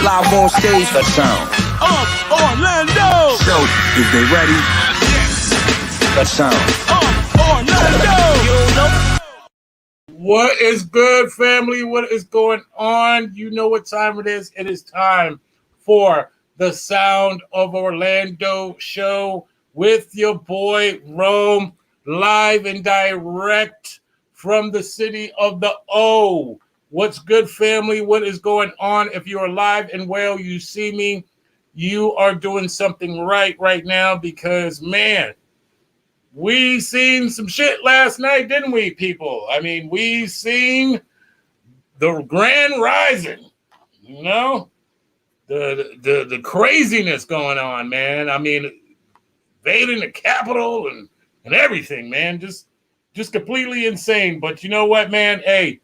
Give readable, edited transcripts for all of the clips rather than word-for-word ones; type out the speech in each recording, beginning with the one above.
Live on stage, the sound of Orlando. So, is they ready? The sound of Orlando. You know. What is good, family? What is going on? You know what time it is. It is time for the Sound of Orlando show with your boy Rome, live and direct from the city of the O. What's good, family? What is going on? If you're alive and well, you see me, you are doing something right now because, man, we seen some shit last night, didn't we, people? I mean, we seen the grand rising, you know, the craziness going on, man. I mean, invading the Capitol and everything, man. Just completely insane. But you know what, man? Hey,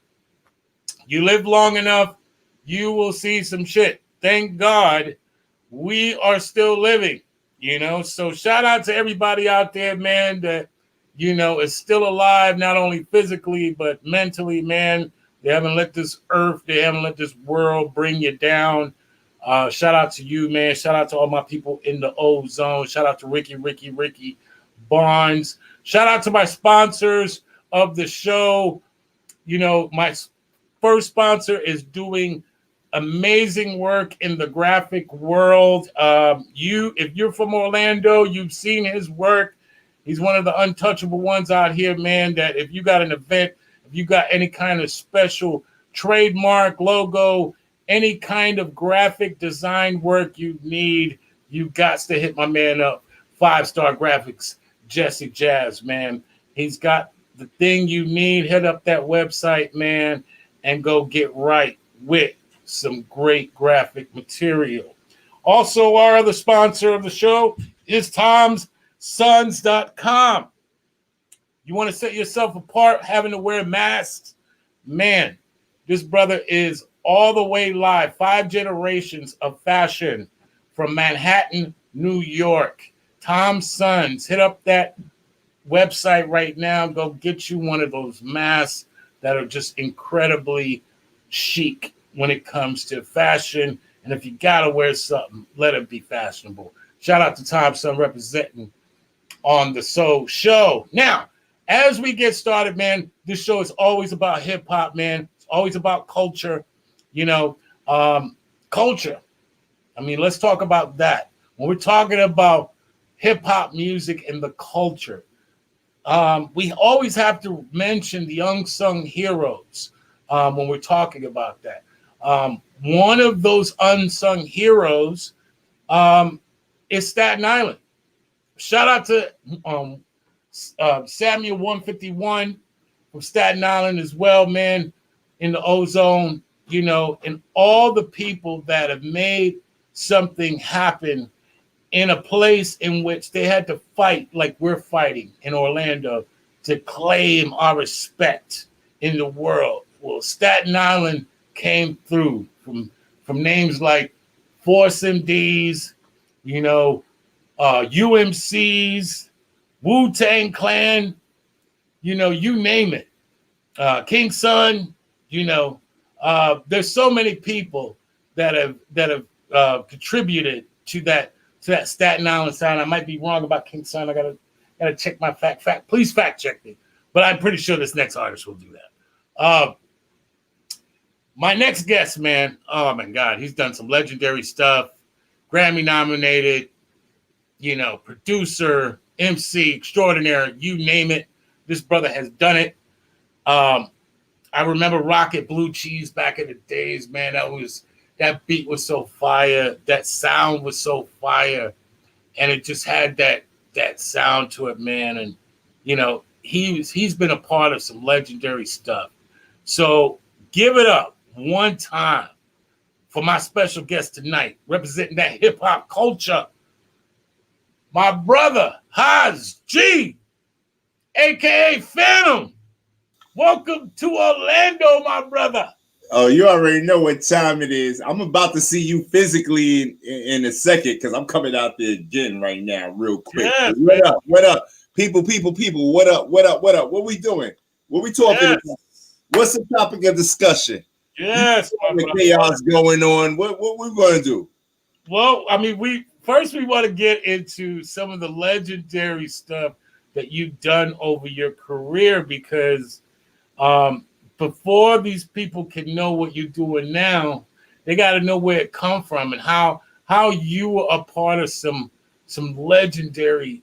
you live long enough, you will see some shit. Thank God we are still living, you know. So shout out to everybody out there, man, that, you know, is still alive, not only physically, but mentally, man. They haven't let this earth, they haven't let this world bring you down. Shout out to you, man. Shout out to all my people in the O-Zone. Shout out to Ricky Barnes. Shout out to my sponsors of the show. You know, my first sponsor is doing amazing work in the graphic world. If you're from Orlando, you've seen his work. He's one of the untouchable ones out here, man, that if you got an event, if you got any kind of special trademark, logo, any kind of graphic design work you need, you got to hit my man up. 5-Star Graphics, Jesse Jazz, man. He's got the thing you need. Hit up that website, man, and go get right with some great graphic material. Also, our other sponsor of the show is Tom'sSons.com. You want to set yourself apart having to wear masks? Man, this brother is all the way live. 5 generations of fashion from Manhattan, New York. Tom's Sons. Hit up that website right now. Go get you one of those masks that are just incredibly chic when it comes to fashion. And if you got to wear something, let it be fashionable. Shout out to Tom's Son representing on the Soul Show. Now, as we get started, man, this show is always about hip-hop, man. It's always about culture. You know, culture. I mean, let's talk about that. When we're talking about hip-hop music and the culture, we always have to mention the unsung heroes when we're talking about that. One of those unsung heroes is Staten Island. Shout out to Samuel 151 from Staten Island as well, man, in the O-Zone, you know, and all the people that have made something happen in a place in which they had to fight like we're fighting in Orlando to claim our respect in the world. Well, Staten Island came through from names like Force MDs, you know, UMCs, Wu-Tang Clan, you know, you name it. King Son, you know, there's so many people that have contributed to that Staten Island sound. I might be wrong about King Son. I gotta check my fact. Please fact check me. But I'm pretty sure this next artist will do that. My next guest, man, oh my God, he's done some legendary stuff. Grammy nominated, you know, producer, MC extraordinaire, you name it. This brother has done it. I remember Rocket Blue Cheese back in the days, man. That beat was so fire. That sound was so fire. And it just had that sound to it, man. And, you know, he's been a part of some legendary stuff. So give it up one time for my special guest tonight, representing that hip-hop culture, my brother, Haas G, a.k.a. Fantom. Welcome to Orlando, my brother. Oh, you already know what time it is. I'm about to see you physically in a second because I'm coming out there again right now real quick. Yes, what up? People, what up? What we doing? What we talking about? What's the topic of discussion? Yes, my The brother. chaos going on. What we're gonna do? Well, I mean, we want to get into some of the legendary stuff that you've done over your career because before these people can know what you're doing now, they got to know where it come from and how you were a part of some legendary,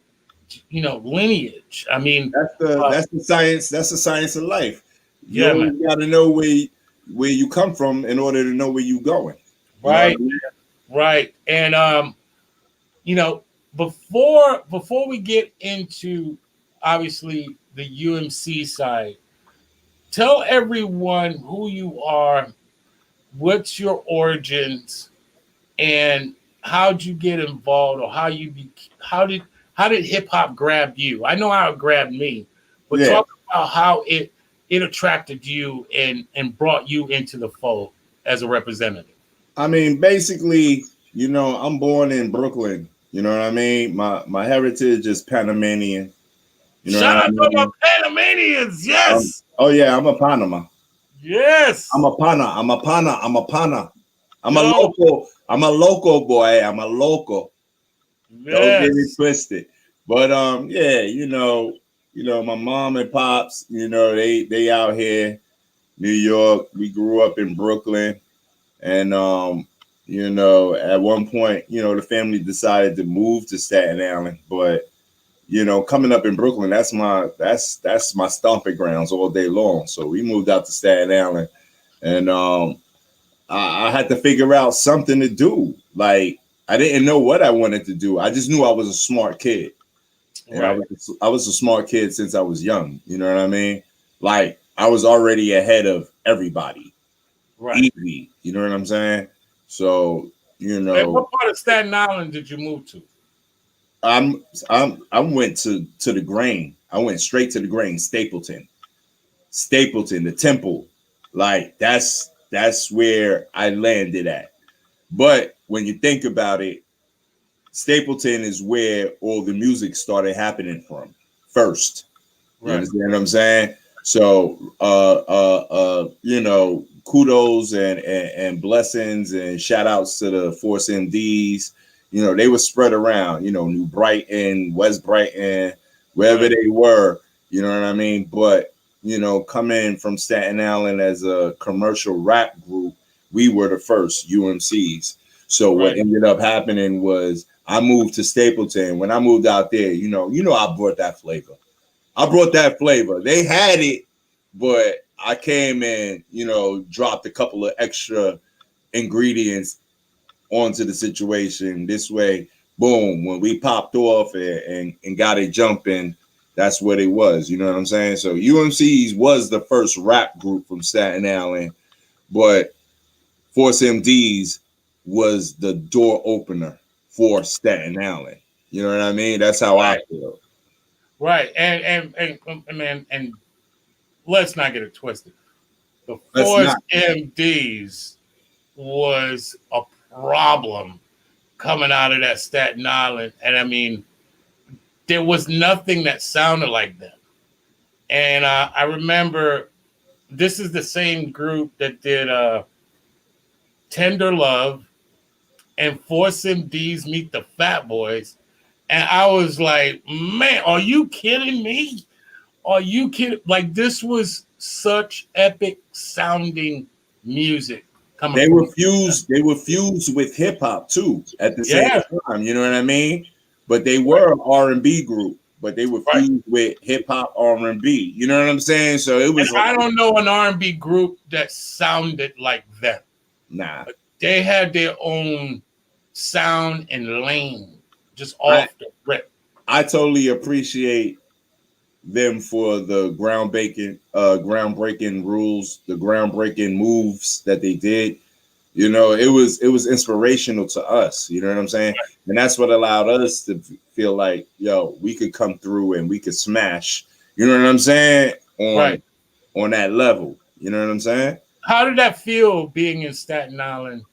lineage. I mean, That's the science. That's the science of life. You yeah, man. always got to know where you come from in order to know where you going. You know what I Right, mean? right, and you know, before we get into obviously the UMC side, tell everyone who you are, what's your origins, and how'd you get involved, or how did hip hop grab you? I know how it grabbed me, but Yeah. talk about how it attracted you and brought you into the fold as a representative. I mean, basically, I'm born in Brooklyn. You know what I mean? My heritage is Panamanian. You know Shout what I out to my mean? Panamanians, yes, Oh yeah, I'm a Panama. yes. I'm a Pana. I'm a Pana. I'm a Pana. I'm a Yo, local. I'm a local boy. I'm a local. Don't get it yes. twisted. But yeah, my mom and pops, they out here, New York. We grew up in Brooklyn, and at one point, the family decided to move to Staten Island. But coming up in Brooklyn, that's my stomping grounds all day long. So we moved out to Staten Island, and I had to figure out something to do. Like I didn't know what I wanted to do. I just knew I was a smart kid, and Right, I was a smart kid since I was young. You know what I mean? Like I was already ahead of everybody. right. Easy. You know what I'm saying? So And what part of Staten Island did you move to? I went to the grain. I went straight to the grain. Stapleton, the Temple. Like that's where I landed at. But when you think about it, Stapleton is where all the music started happening from first. You Right, understand what I'm saying? So, kudos and blessings and shout outs to the Force MDs. They were spread around, New Brighton, West Brighton, wherever right, they were, you know what I mean? But, coming from Staten Island as a commercial rap group, we were the first UMCs. So what right. ended up happening was I moved to Stapleton. When I moved out there, I brought that flavor. They had it, but I came and, dropped a couple of extra ingredients onto the situation. This way, boom, when we popped off and got it jumping, that's what it was. You know what I'm saying? So UMCs was the first rap group from Staten Island, but Force MDs was the door opener for Staten Island. You know what I mean? That's how I Right. feel. Right, and let's not get it twisted. The Let's Force not. MDs was a problem coming out of that Staten Island, and I mean, there was nothing that sounded like them. And I remember this is the same group that did Tender Love and Force MDs Meet the Fat Boys, and I was like, man, are you kidding me? Are you kidding? Like this was such epic sounding music coming They from. were fused. They were fused with hip hop too at the same Yeah, time. You know what I mean? But they right, were an R&B group, but they were right. fused with hip hop R&B. You know what I'm saying? So it And was I like, don't know an R&B group that sounded like them. nah. They had their own sound and lane, just I off the rip. I totally appreciate them for the groundbreaking rules, the groundbreaking moves that they did. It was inspirational to us. You know what I'm saying? And that's what allowed us to feel like, yo, we could come through and we could smash. You know what I'm saying? Right. On that level. You know what I'm saying? How did that feel being in Staten Island,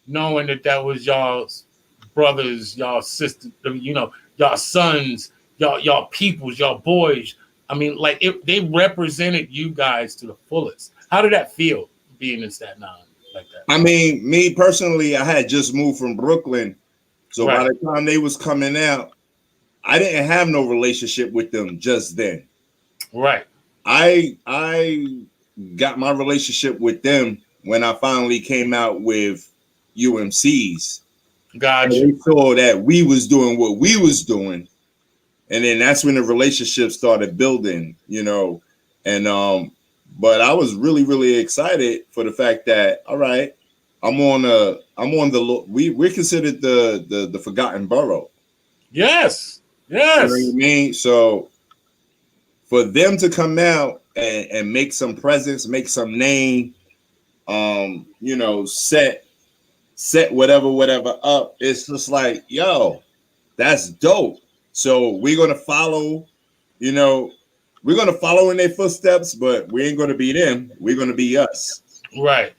knowing that was y'all's brothers, y'all sisters, y'all sons, y'all peoples, y'all boys? I mean, like they represented you guys to the fullest. How did that feel being in Staten Island like that? I mean, me personally, I had just moved from Brooklyn, so by Right. the time they was coming out, I didn't have no relationship with them just then. Right. I got my relationship with them when I finally came out with UMCs. And Gotcha. they saw that we was doing what we was doing, and then that's when the relationship started building, you know. And but I was really excited for the fact that, all right, we're considered the forgotten borough. Yes. You know what Yes. I mean? So for them to come out and make some presence, make some name, you know, set whatever up, it's just like, yo, that's dope. So we're gonna follow, you know, we're gonna follow in their footsteps, but we ain't gonna be them. We're gonna be us. Right.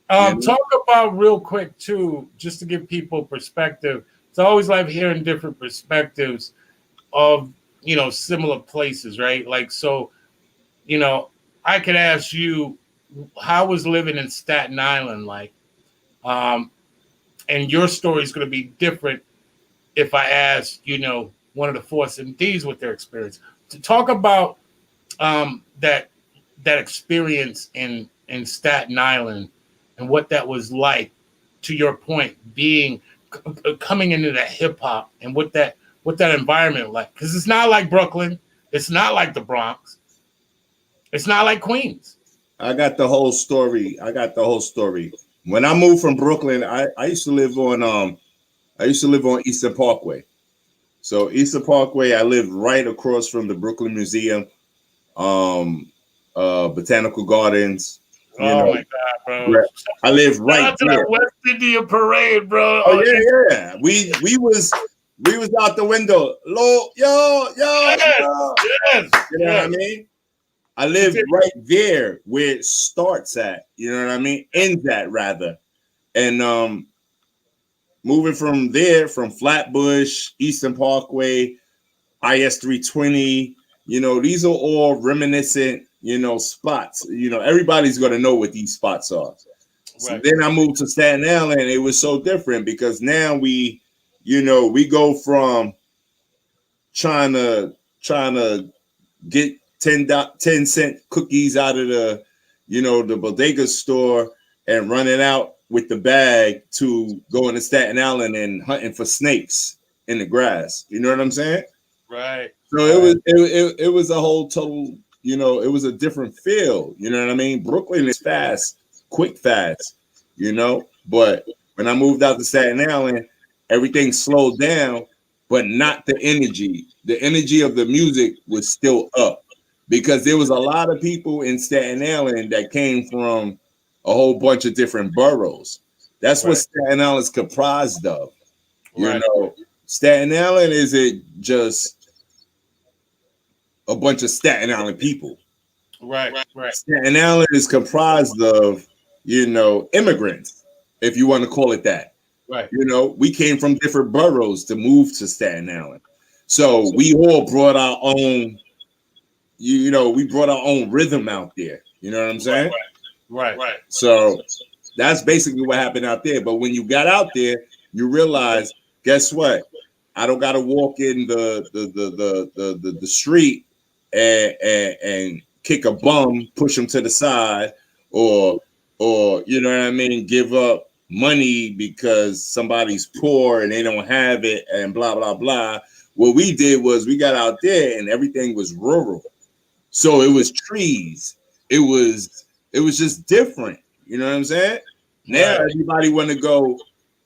You know? Talk about real quick too, just to give people perspective. It's always like hearing different perspectives of, you know, similar places, right? Like, so, you know, I could ask you, how was living in Staten Island like? And your story is going to be different if I ask, you know, one of the Force MDs what their experience. To talk about that experience in Staten Island and what that was like. To your point, being coming into that hip hop and what that environment like, because it's not like Brooklyn, it's not like the Bronx, it's not like Queens. I got the whole story. When I moved from Brooklyn, I used to live on Eastern Parkway. So Eastern Parkway, I lived right across from the Brooklyn Museum, Botanical Gardens. You Oh know, my God, bro! right. I live Shout right out to there. that West India parade, bro. Oh yeah. We was out the window. Yes, Yo. yes, You know what I yes. mean? I live right there where it starts at. You know what I mean? Ends at rather. And moving from there, from Flatbush, Eastern Parkway, IS 320, you know, these are all reminiscent, you know, spots. You know, everybody's gonna know what these spots are. So Right. then I moved to Staten Island. It was so different because now we go from trying to get 10 cent cookies out of the bodega store and running out with the bag to going to Staten Island and hunting for snakes in the grass. You know what I'm saying? Right. So it was a whole total, you know, it was a different feel. You know what I mean? Brooklyn is fast, quick fast, you know. But when I moved out to Staten Island, everything slowed down, but not the energy. The energy of the music was still up because there was a lot of people in Staten Island that came from a whole bunch of different boroughs. That's what Staten Island is comprised of. You know, Staten Island isn't just a bunch of Staten Island people. Right. Staten Island is comprised of, you know, immigrants, if you want to call it that. Right. You know, we came from different boroughs to move to Staten Island. So we all brought our own, you know, we brought our own rhythm out there. You know what I'm saying? Right. So that's basically what happened out there. But when you got out there, you realize, guess what? I don't got to walk in the street and kick a bum, push him to the side, or you know what I mean, give up money because somebody's poor and they don't have it, and blah blah blah. What we did was we got out there and everything was rural, so it was trees. It was just different. You know what I'm saying? Now everybody want to go.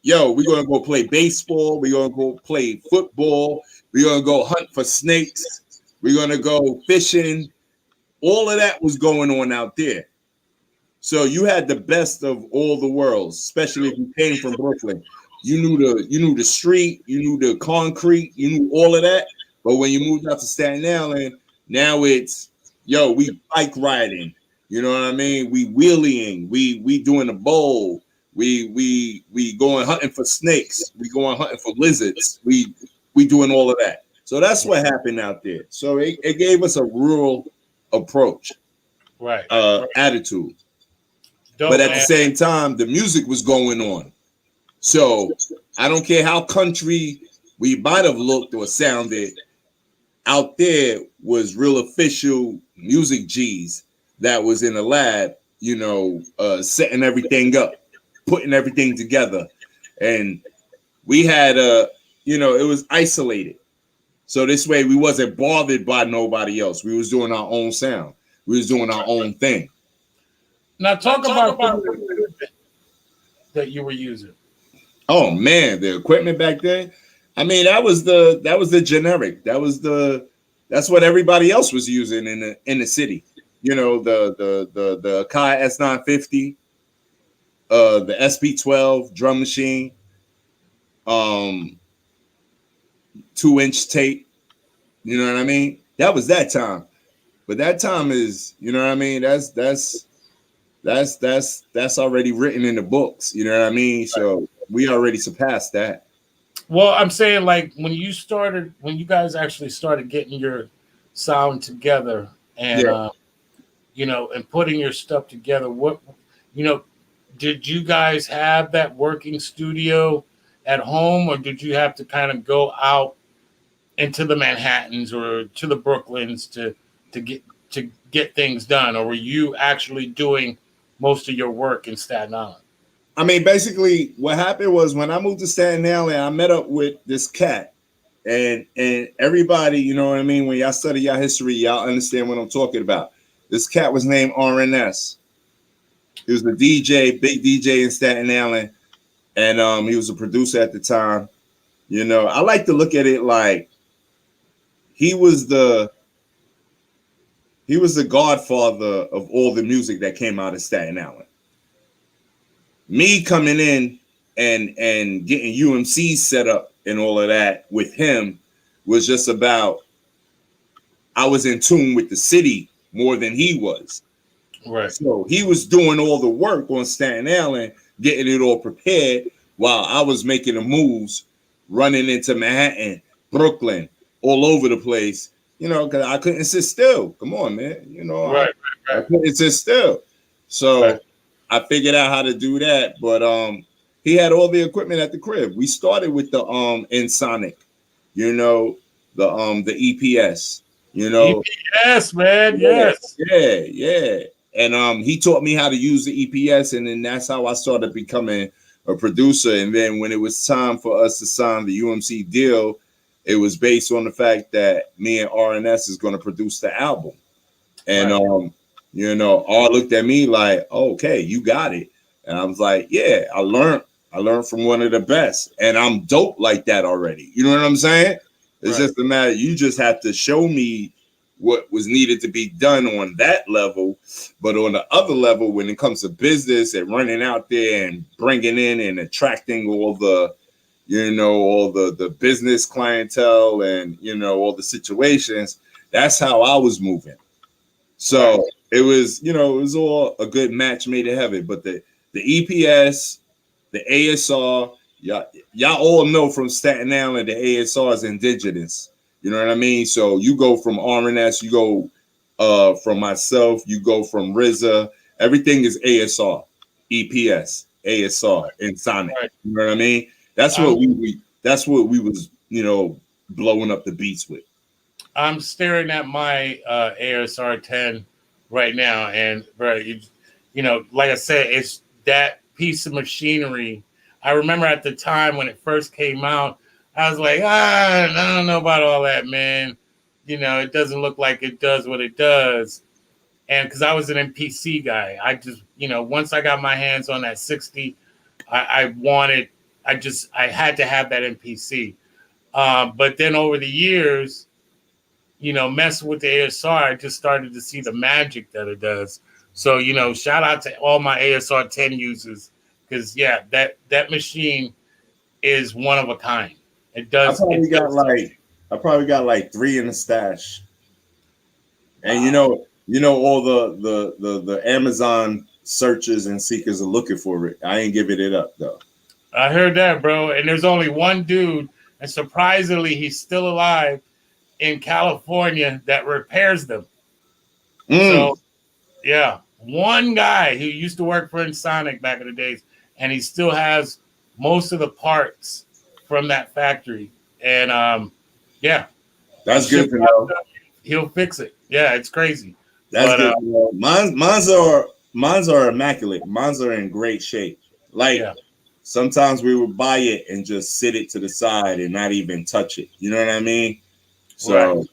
Yo, we're gonna go play baseball. We're gonna go play football. We're gonna go hunt for snakes. We're gonna go fishing. All of that was going on out there. So you had the best of all the worlds, especially if you came from Brooklyn. You knew the street, you knew the concrete, you knew all of that. But when you moved out to Staten Island, now it's we bike riding. You know what I mean? We wheeling, we doing a bowl. We going hunting for snakes. We going hunting for lizards. We doing all of that. So that's what happened out there. So it gave us a rural approach, attitude. Dope, but at man. the same time, the music was going on. So I don't care how country we might have looked or sounded, out there was real official music G's that was in the lab, setting everything up, putting everything together. And we had it was isolated. So this way we wasn't bothered by nobody else. We was doing our own sound. We was doing our own thing. Now talk about that you were using. Oh man, the equipment back then. I mean, that was the generic. That's what everybody else was using in the city. The Akai S950, the SP12 drum machine, 2-inch tape. You know what I mean? That was that time. But that time is, you know what I mean? That's already written in the books. You know what I mean? So we already surpassed that. Well, I'm saying like when you guys actually started getting your sound together and and putting your stuff together, did you guys have that working studio at home, or did you have to kind of go out into the Manhattans or to the Brooklyns to get things done, or were you actually doing most of your work in Staten Island? I mean, basically, what happened was when I moved to Staten Island, I met up with this cat, and everybody, you know what I mean. When y'all study y'all history, y'all understand what I'm talking about. This cat was named RNS. He was the DJ, big DJ in Staten Island, and he was a producer at the time. I like to look at it like he was the godfather of all the music that came out of Staten Island. Me coming in and getting UMCs set up and all of that with him was just about, I was in tune with the city more than he was. Right. So he was doing all the work on Staten Island, getting it all prepared, while I was making the moves, running into Manhattan, Brooklyn, all over the place, because I couldn't sit still. Come on, man. Right. I couldn't sit still. So right. I figured out how to do that, but he had all the equipment at the crib. We started with the Ensonic, the EPS, EPS, man, yes. Yeah. And he taught me how to use the EPS, and then that's how I started becoming a producer. And then when it was time for us to sign the UMC deal, it was based on the fact that me and RNS is going to produce the album. And R looked at me like, oh, okay, you got it. And I was like, yeah, I learned from one of the best. And I'm dope like that already. You know what I'm saying? It's just a matter, you just have to show me what was needed to be done on that level. But on the other level, when it comes to business and running out there and bringing in and attracting all the, all the business clientele and, all the situations, that's how I was moving. So it was, it was all a good match made in heaven. But the EPS, the ASR, y'all all know from Staten Island, the ASR is indigenous. You know what I mean? So you go from RNS, you go from myself, you go from RZA. Everything is ASR, EPS, ASR, and Sonic. Right. You know what I mean? That's what we was, blowing up the beats with. I'm staring at my ASR 10 right now, and like I said, it's that piece of machinery. I remember at the time when it first came out, I was like, I don't know about all that, man. It doesn't look like it does what it does. And because I was an MPC guy, I just, once I got my hands on that 60, I had to have that MPC. But then over the years, messing with the ASR, I just started to see the magic that it does. So, shout out to all my ASR 10 users, because that machine is one of a kind. It does. I probably got like 3 in the stash. And all the Amazon searchers and seekers are looking for it. I ain't giving it up though. I heard that, bro. And there's only one dude, and surprisingly, he's still alive in California that repairs them. So, yeah, one guy who used to work for Sonic back in the days, and he still has most of the parts from that factory. And yeah, That's good to know. He'll fix it. Yeah, it's crazy. That's good to know. Mine's are immaculate. Mine's are in great shape. Like sometimes we would buy it and just sit it to the side and not even touch it. You know what I mean? So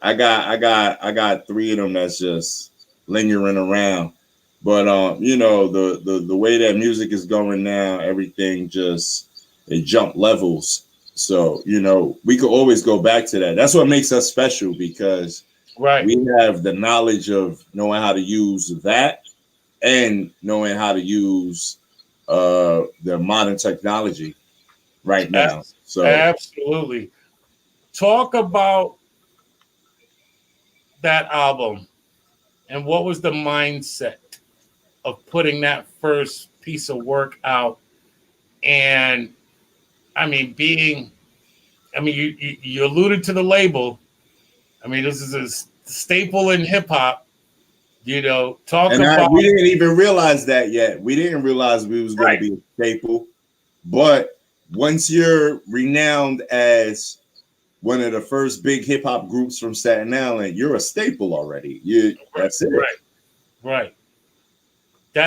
I got 3 of them that's just lingering around. But you know, the way that music is going now, everything it jump levels. So, you know, we could always go back to that. That's what makes us special, because we have the knowledge of knowing how to use that and knowing how to use the modern technology right now. So absolutely. Talk about that album and what was the mindset of putting that first piece of work out. And I mean, you alluded to the label. I mean, this is a staple in hip hop. You know, we didn't even realize that yet. We didn't realize we was going to be a staple. But once you're renowned as one of the first big hip hop groups from Staten Island, you're a staple already. That's it. Right.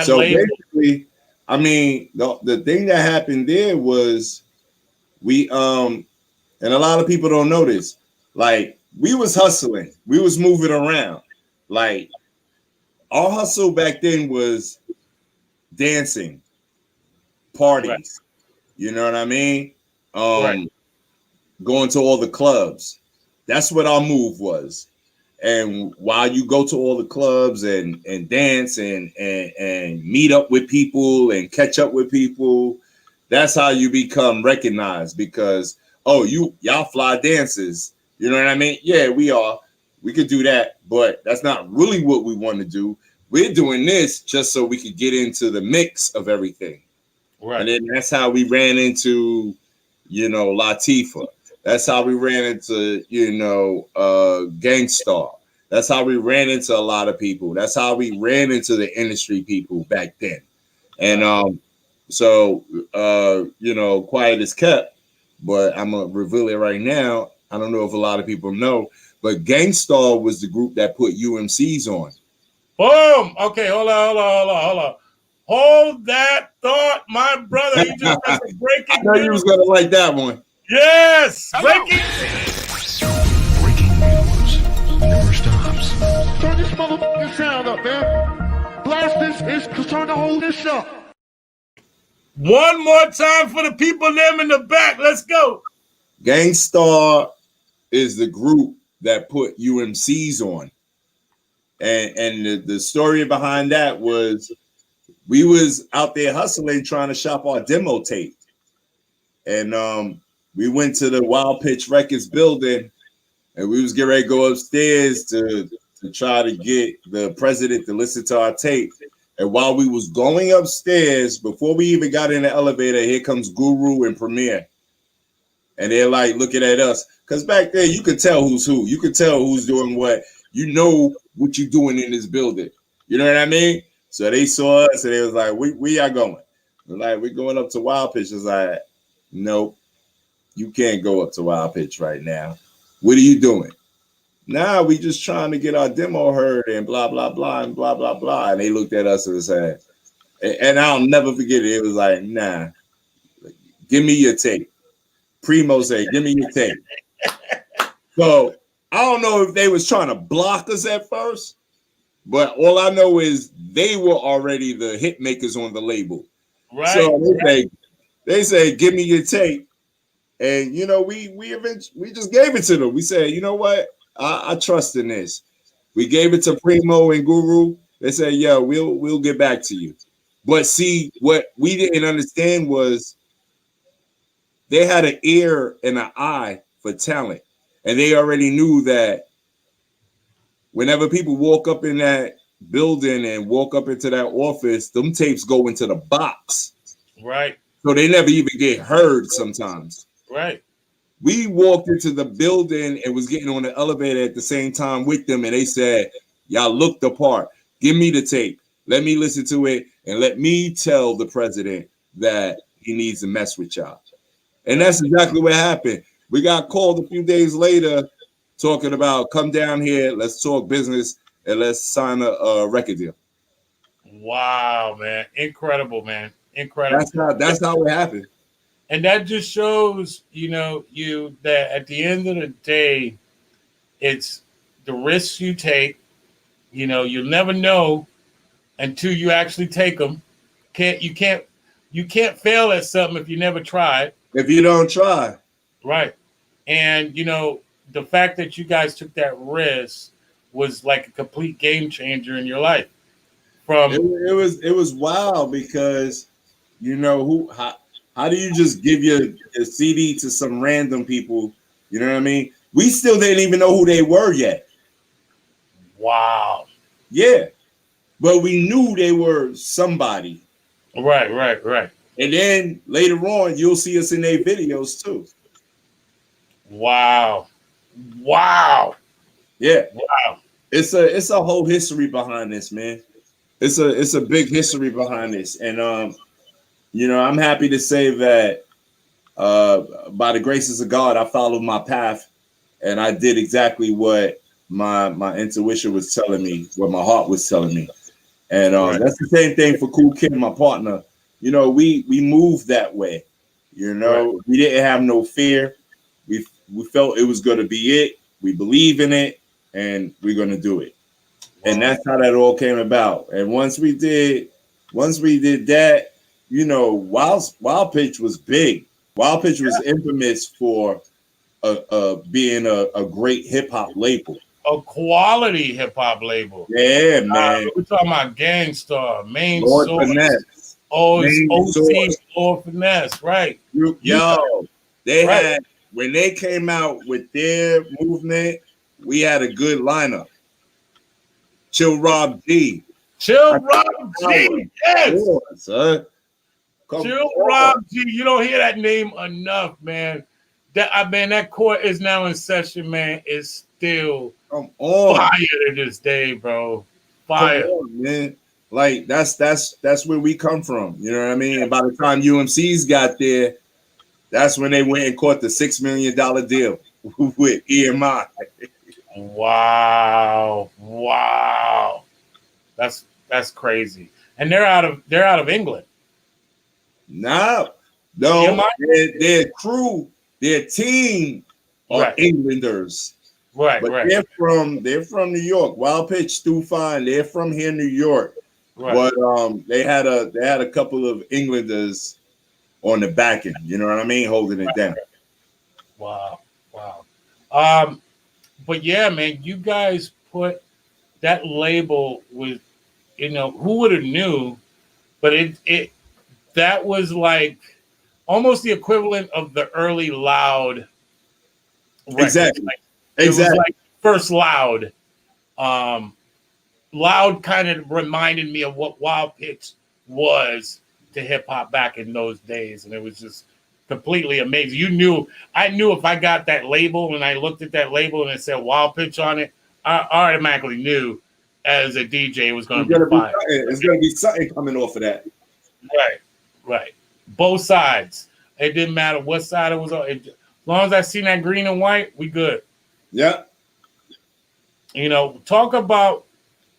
So basically, I mean, the thing that happened there was we and a lot of people don't know this. Like, we was hustling, we was moving around. Like, our hustle back then was dancing, parties. You know what I mean? Going to all the clubs. That's what our move was. And while you go to all the clubs and dance and meet up with people and catch up with people, that's how you become recognized, because, y'all fly dancers. You know what I mean? Yeah, we are. We could do that, but that's not really what we want to do. We're doing this just so we could get into the mix of everything. Right. And then that's how we ran into, Latifah. That's how we ran into, Gangstar. That's how we ran into a lot of people. That's how we ran into the industry people back then. And so, quiet is kept, but I'm going to reveal it right now. I don't know if a lot of people know, but Gangstar was the group that put UMCs on. Boom. Okay, hold on. Hold that thought, my brother. You just got some breaking news. I know you was going to like that one. Yes. Breaking news never stops. Turn this motherfucking sound up, man. Blast this. Turn the whole this up. One more time for the people them in the back. Let's go. Gangstar is the group that put UMCs on. And the story behind that was we was out there hustling, trying to shop our demo tape. And we went to the Wild Pitch Records building, and we was getting ready to go upstairs to try to get the president to listen to our tape. And while we was going upstairs, before we even got in the elevator, here comes Guru and Premier. And they're like looking at us. Because back there, you could tell who's who. You could tell who's doing what. You know what you're doing in this building. You know what I mean? So they saw us, and they was like, where y'all going? We're like, we're going up to Wild Pitch. It's like, nope, you can't go up to Wild Pitch right now. What are you doing? Nah, we just trying to get our demo heard and blah, blah, blah, and blah, blah, blah. And they looked at us and said, and I'll never forget it. It was like, nah, give me your tape. Primo said, give me your tape. So I don't know if they was trying to block us at first, but all I know is they were already the hit makers on the label. Right. So they say, give me your tape. And, we just gave it to them. We said, you know what? I trust in this. We gave it to Primo and Guru. They said, yeah, we'll get back to you. But see, what we didn't understand was they had an ear and an eye for talent. And they already knew that whenever people walk up in that building and walk up into that office, them tapes go into the box. Right. So they never even get heard sometimes. Right. We walked into the building and was getting on the elevator at the same time with them. And they said, y'all look the part. Give me the tape. Let me listen to it and let me tell the president that he needs to mess with y'all. And that's exactly what happened. We got called a few days later talking about come down here, let's talk business, and let's sign a record deal. Wow, man. Incredible, man. Incredible. That's how it happened. And that just shows, you that at the end of the day, it's the risks you take. You'll never know until you actually take them. You can't fail at something if you never try. If you don't try. Right. And the fact that you guys took that risk was like a complete game changer in your life. It was wild because how do you just give your CD to some random people? You know what I mean? We still didn't even know who they were yet. Wow. Yeah. But we knew they were somebody. Right. And then later on, you'll see us in their videos too. Wow. Yeah. Wow. It's a whole history behind this, man. It's a big history behind this. And I'm happy to say that by the graces of God, I followed my path and I did exactly what my intuition was telling me, what my heart was telling me. And that's the same thing for Cool Kid, my partner. We moved that way. We didn't have no fear. We felt it was going to be it. We believe in it, and we're going to do it. Wow. And that's how that all came about. And once we did that, Wild Pitch was big. Wild Pitch was infamous for being a great hip hop label. A quality hip hop label. Yeah, man. We're talking about Gangstar, Main Lord Source, Finesse. OC, Lord Finesse, right? They had, when they came out with their movement, we had a good lineup. Chill Rob G. Yes. Chill Rob G. You don't hear that name enough, man. That court is now in session, man. It's still fire to this day, bro. Fire, man. Like that's where we come from. You know what I mean? And by the time UMCs got there, that's when they went and caught the $6 million deal with EMI. Wow. That's crazy. And they're out of England. No, their crew, their team are Englanders. Right, but they're from New York. Wild Pitch, Stu Fine, they're from here, New York. Right. But they had a couple of Englanders on the back end, you know what I mean, holding it down. Wow. But yeah, man, you guys put that label with, who would have knew? But it that was like almost the equivalent of the early Loud records. Exactly. It was like first Loud. Loud kind of reminded me of what Wild Pitch was to hip hop back in those days, and it was just completely amazing. I knew if I got that label and I looked at that label and it said Wild Pitch on it, I automatically knew as a DJ it was going to be fire. It's going to be something coming off of that. Right. Both sides. It didn't matter what side it was on. As long as I seen that green and white, we good. Yeah. Talk about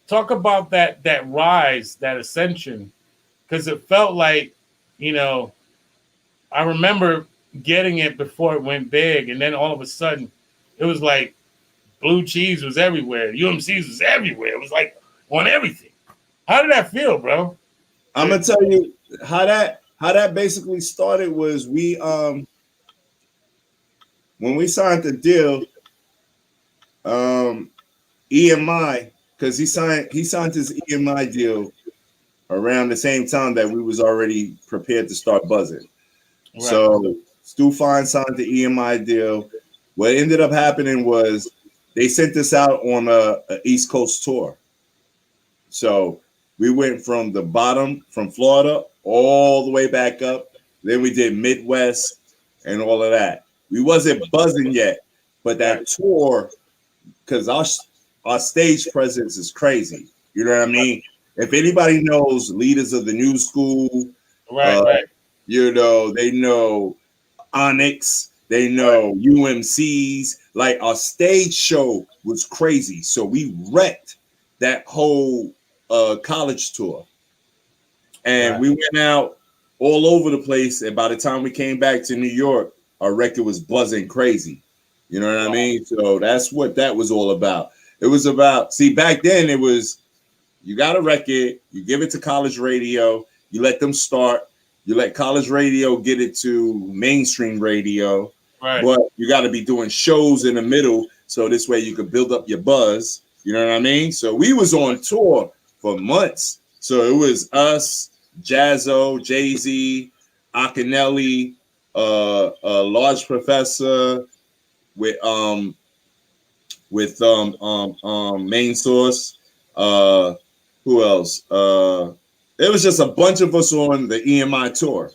that rise, that ascension, because it felt like, I remember getting it before it went big, and then all of a sudden, it was like Blue Cheese was everywhere. UMCs was everywhere. It was like on everything. How did that feel, bro? I'm gonna tell you how that basically started was we when we signed the deal, EMI, because he signed his EMI deal around the same time that we was already prepared to start buzzing. Right. So Stu Fine signed the EMI deal. What ended up happening was they sent us out on a East Coast tour. So we went from the bottom, from Florida, all the way back up. Then we did Midwest and all of that. We wasn't buzzing yet, but that tour, because our stage presence is crazy. You know what I mean? if anybody knows leaders of the new school, Right. you know, they know Onyx, they know UMCs. Like our stage show was crazy. So we wrecked that whole college tour. And we went out all over the place. And by the time we came back to New York, our record was buzzing crazy. You know what I mean? So that's what that was all about. It was about, see, back then it was, you got a record, you give it to college radio, you let them start, you let college radio get it to mainstream radio. Right. But you got to be doing shows in the middle. So this way you could build up your buzz. You know what I mean? So we was on tour for months. So it was us, Jazzo, Jay-Z, Akinelli, Large Professor with Main Source. Who else? It was just a bunch of us on the EMI tour.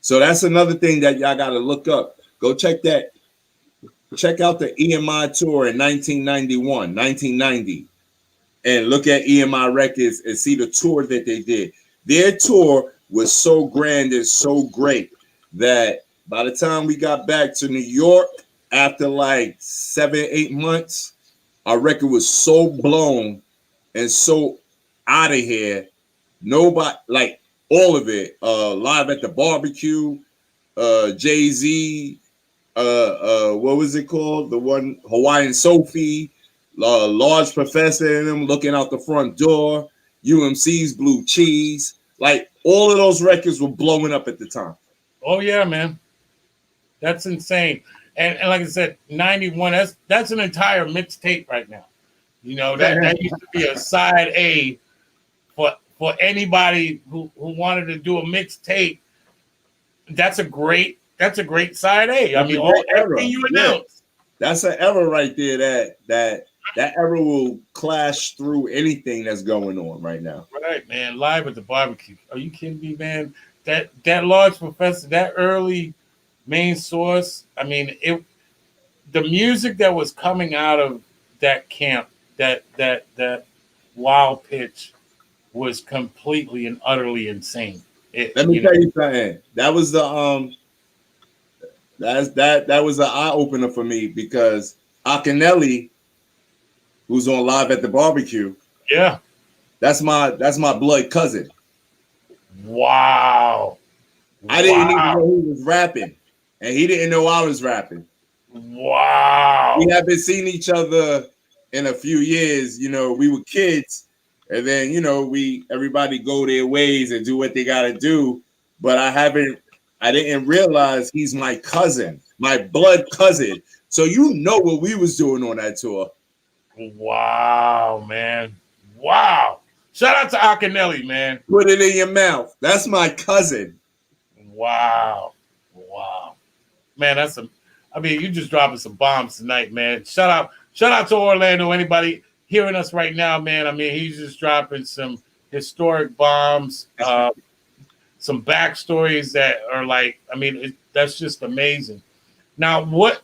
So that's another thing that y'all got to look up. Go check that. Check out the EMI tour in 1991, 1990, and look at EMI Records and see the tour that they did. Their tour was so grand and so great that by the time we got back to New York, after like 7-8 months, our record was so blown and so out of here. Nobody, like all of it, Live at the Barbecue, Jay-Z, what was it called? The one, Hawaiian Sophie, Large Professor and them looking out the front door, UMC's Blue Cheese. Like all of those records were blowing up at the time. Oh yeah, man. That's insane. And like I said, 91, that's an entire mixtape right now. You know, that used to be a side A for anybody who wanted to do a mixtape. That's a great side A. I mean, everything you announced. That's an era right there that era will clash through anything that's going on right now. Right, man. Live at the Barbecue. Are you kidding me, man? That Large Professor, that early Main Source. I mean, the music that was coming out of that camp, that wild pitch, was completely and utterly insane. Let me tell you something. That was the that was an eye opener for me because Akinelli, who's on Live at the Barbecue, yeah, that's my blood cousin. Wow. I didn't even know he was rapping, and he didn't know I was rapping. Wow. We haven't seen each other in a few years. You know, we were kids, and then, you know, everybody go their ways and do what they got to do. But I didn't realize he's my cousin, my blood cousin. So you know what we was doing on that tour. Wow, man. Wow. Shout out to Akinelli, man. Put it in your mouth. That's my cousin. Wow. Man, you just dropping some bombs tonight, man. Shout out to Orlando. Anybody hearing us right now, man? I mean, he's just dropping some historic bombs, some backstories that are like, I mean, that's just amazing. Now, what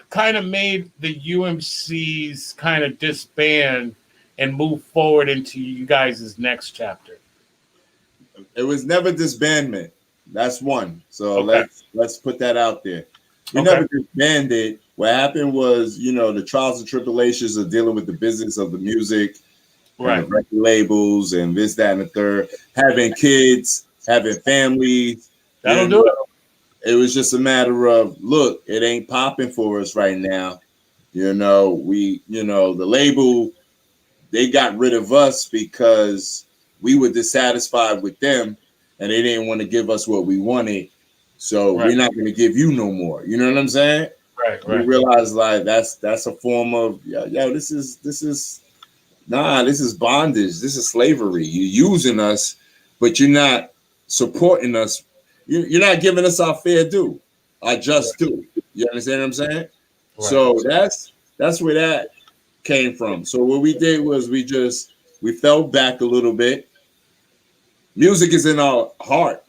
kind of made the UMCs kind of disband and move forward into you guys' next chapter? It was never disbandment. That's one. So let's put that out there. We never disbanded. What happened was, you know, the trials and tribulations of dealing with the business of the music, right? The record labels and this, that, and the third. Having kids, having families. That'll do it. It was just a matter of, look, it ain't popping for us right now. You know, the label, they got rid of us because we were dissatisfied with them and they didn't want to give us what we wanted. So we're not going to give you no more. You know what I'm saying? Right. We realized like that's a form of this is bondage. This is slavery. You're using us, but you're not supporting us. You're not giving us our fair due, our just due. You understand what I'm saying? Right. So that's where that came from. So what we did was we fell back a little bit. Music is in our heart.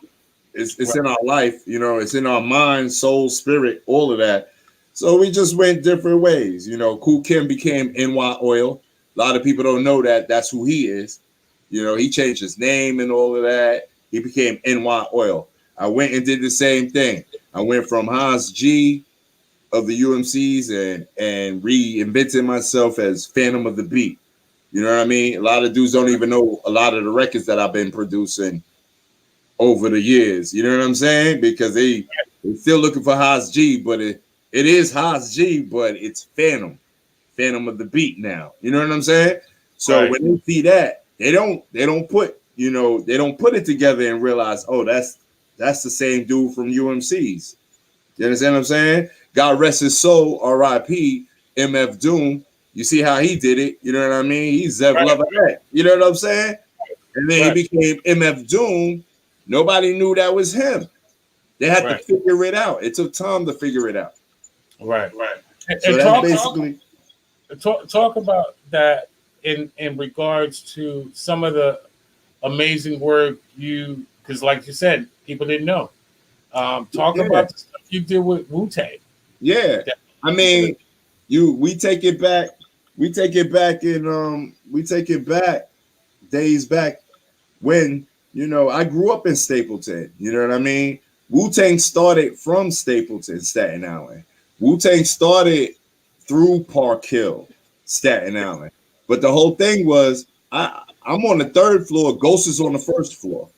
It's in our life. You know, it's in our mind, soul, spirit, all of that. So we just went different ways. You know, Kool Kim became NY Oil. A lot of people don't know that. That's who he is. he changed his name and all of that. He became NY Oil. I went and did the same thing. I went from Haas G of the UMCs and reinvented myself as Phantom of the Beat. You know what I mean? A lot of dudes don't even know a lot of the records that I've been producing over the years. You know what I'm saying? Because they're still looking for Haas G, but it is Haas G, but it's Phantom of the Beat now. You know what I'm saying? So when they see that, they don't put it together and realize, oh, that's the same dude from UMCs. You understand what I'm saying? God rest his soul, R.I.P. MF Doom. You see how he did it? You know what I mean? He's Zev Lover. You know what I'm saying? And then he became MF Doom. Nobody knew that was him. They had to figure it out. It took time to figure it out. Right. So and that's basically talk about that in regards to some of the amazing work because like you said, people didn't know. Talk about the stuff you did with Wu-Tang. Yeah. I mean, we take it back days back when, I grew up in Stapleton. You know what I mean? Wu-Tang started from Stapleton, Staten Island. Wu-Tang started through Park Hill, Staten Island. But the whole thing was, I'm on the 3rd floor, Ghost is on the 1st floor.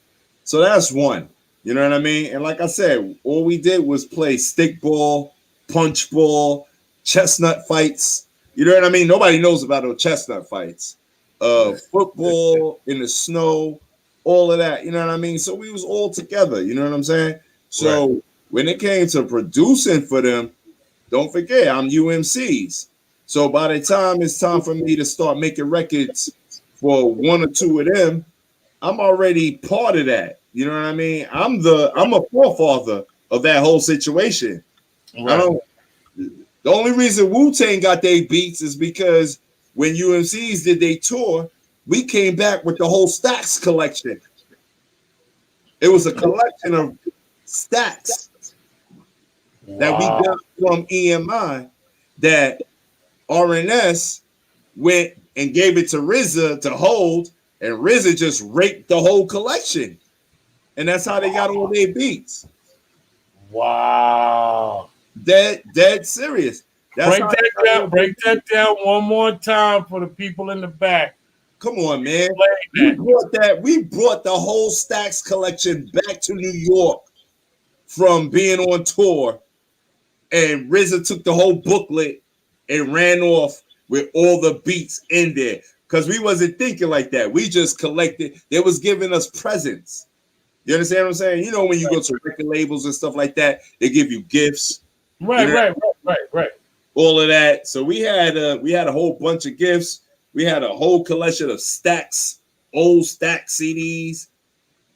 So that's one. You know what I mean? And like I said, all we did was play stickball, punch ball, chestnut fights. You know what I mean? Nobody knows about those chestnut fights. Football in the snow, all of that. You know what I mean? So we was all together. You know what I'm saying? So when it came to producing for them, don't forget, I'm UMCs. So by the time it's time for me to start making records for one or two of them, I'm already part of that. You know what I mean? I'm a forefather of that whole situation. The only reason Wu-Tang got their beats is because when UMCs did their tour, we came back with the whole Stacks collection. It was a collection of stacks that we got from EMI that RNS went and gave it to RZA to hold, and RZA just raped the whole collection. And that's how they got all their beats. Wow. Dead serious. Break that down one more time for the people in the back. Come on, man. We brought the whole Stacks collection back to New York from being on tour. And RZA took the whole booklet and ran off with all the beats in there. Because we wasn't thinking like that. We just collected. They was giving us presents. You understand what I'm saying? You know, when you go to record labels and stuff like that, they give you gifts. Right. All of that. So we had a whole bunch of gifts. We had a whole collection of stacks, old stack CDs,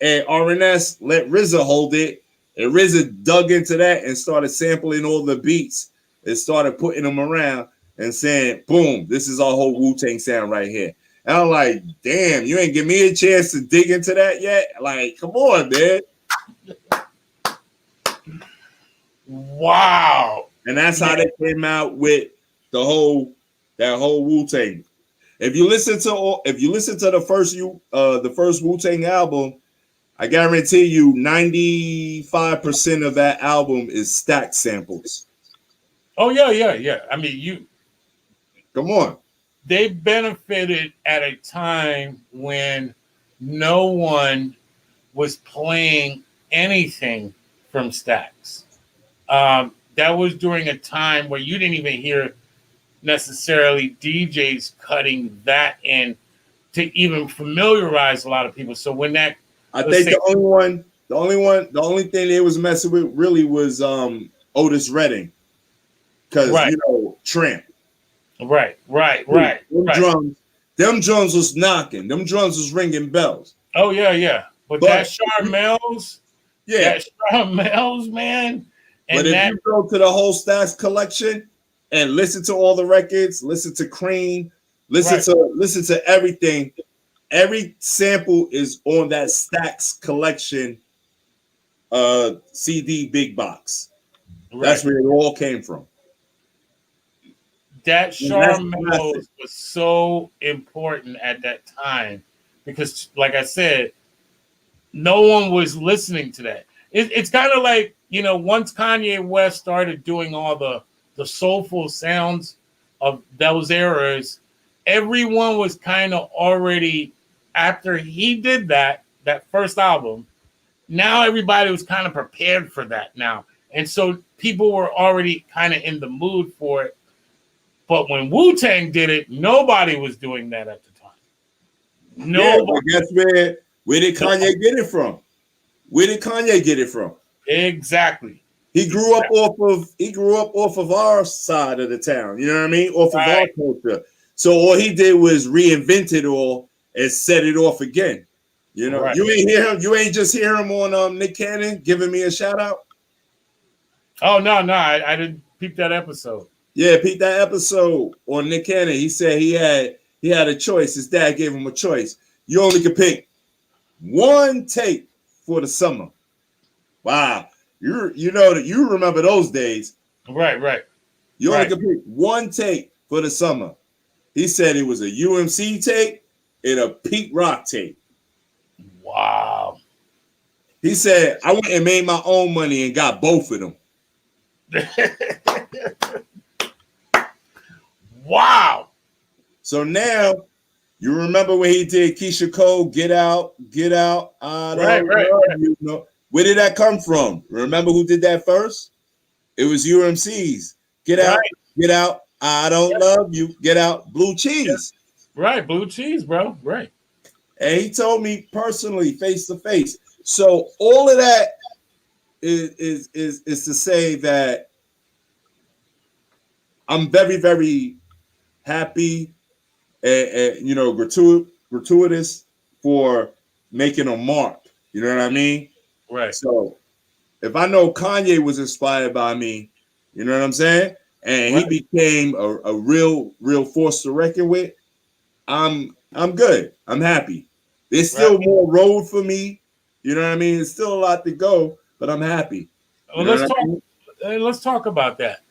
and RNS let RZA hold it. And RZA dug into that and started sampling all the beats and started putting them around and saying, boom, this is our whole Wu-Tang sound right here. And I'm like, damn, you ain't give me a chance to dig into that yet? Like, come on, man. Wow. And that's how they came out with that whole Wu-Tang. If you listen to the first Wu-Tang album, I guarantee you 95% of that album is stacked samples. Oh, yeah. I mean, come on. They benefited at a time when no one was playing anything from stacks. That was during a time where you didn't even hear necessarily DJs cutting that in to even familiarize a lot of people. So when that, I think the only thing they was messing with really was Otis Redding, because Tramp. Right. Them drums was knocking. Them drums was ringing bells. Oh yeah. But that Charmels, man. And if you go to the whole Stacks collection and listen to all the records, listen to Cream, listen to everything. Every sample is on that Stacks collection CD big box. Right. That's where it all came from. That Charmels was so important at that time because, like I said, no one was listening to that. It's kind of like, you know, once Kanye West started doing all the soulful sounds of those eras, everyone was kind of already, after he did that first album, now everybody was kind of prepared for that now. And so people were already kind of in the mood for it. But when Wu-Tang did it, nobody was doing that at the time. Nobody. Yeah, but guess where did Kanye get it from? Where did Kanye get it from? Exactly. He grew up off of our side of the town. You know what I mean? Off of our culture. So all he did was reinvent it all and set it off again. You know, you ain't hear him. You ain't just hear him on Nick Cannon giving me a shout out. Oh no, I didn't peep that episode. Yeah, peep that episode on Nick Cannon. He said he had a choice. His dad gave him a choice. You only could pick one tape for the summer. Wow. You know that you remember those days. Right. You only could pick one tape for the summer. He said it was a UMC tape and a Pete Rock tape. Wow. He said, I went and made my own money and got both of them. Wow. So now you remember when he did Keisha Cole, Get Out. Right. You know, where did that come from? Remember who did that first? It was UMC's. Get Out. I don't love you. Get Out. Blue Cheese. Right, Blue Cheese, bro. Right. And he told me personally, face to face. So all of that is to say that I'm very, very happy and you know, gratuitous for making a mark. You know what I mean? Right. So if I know Kanye was inspired by me, you know what I'm saying? And he became a real force to reckon with, I'm good. I'm happy. There's still more road for me. You know what I mean? There's still a lot to go, but I'm happy. Well, let's talk about that.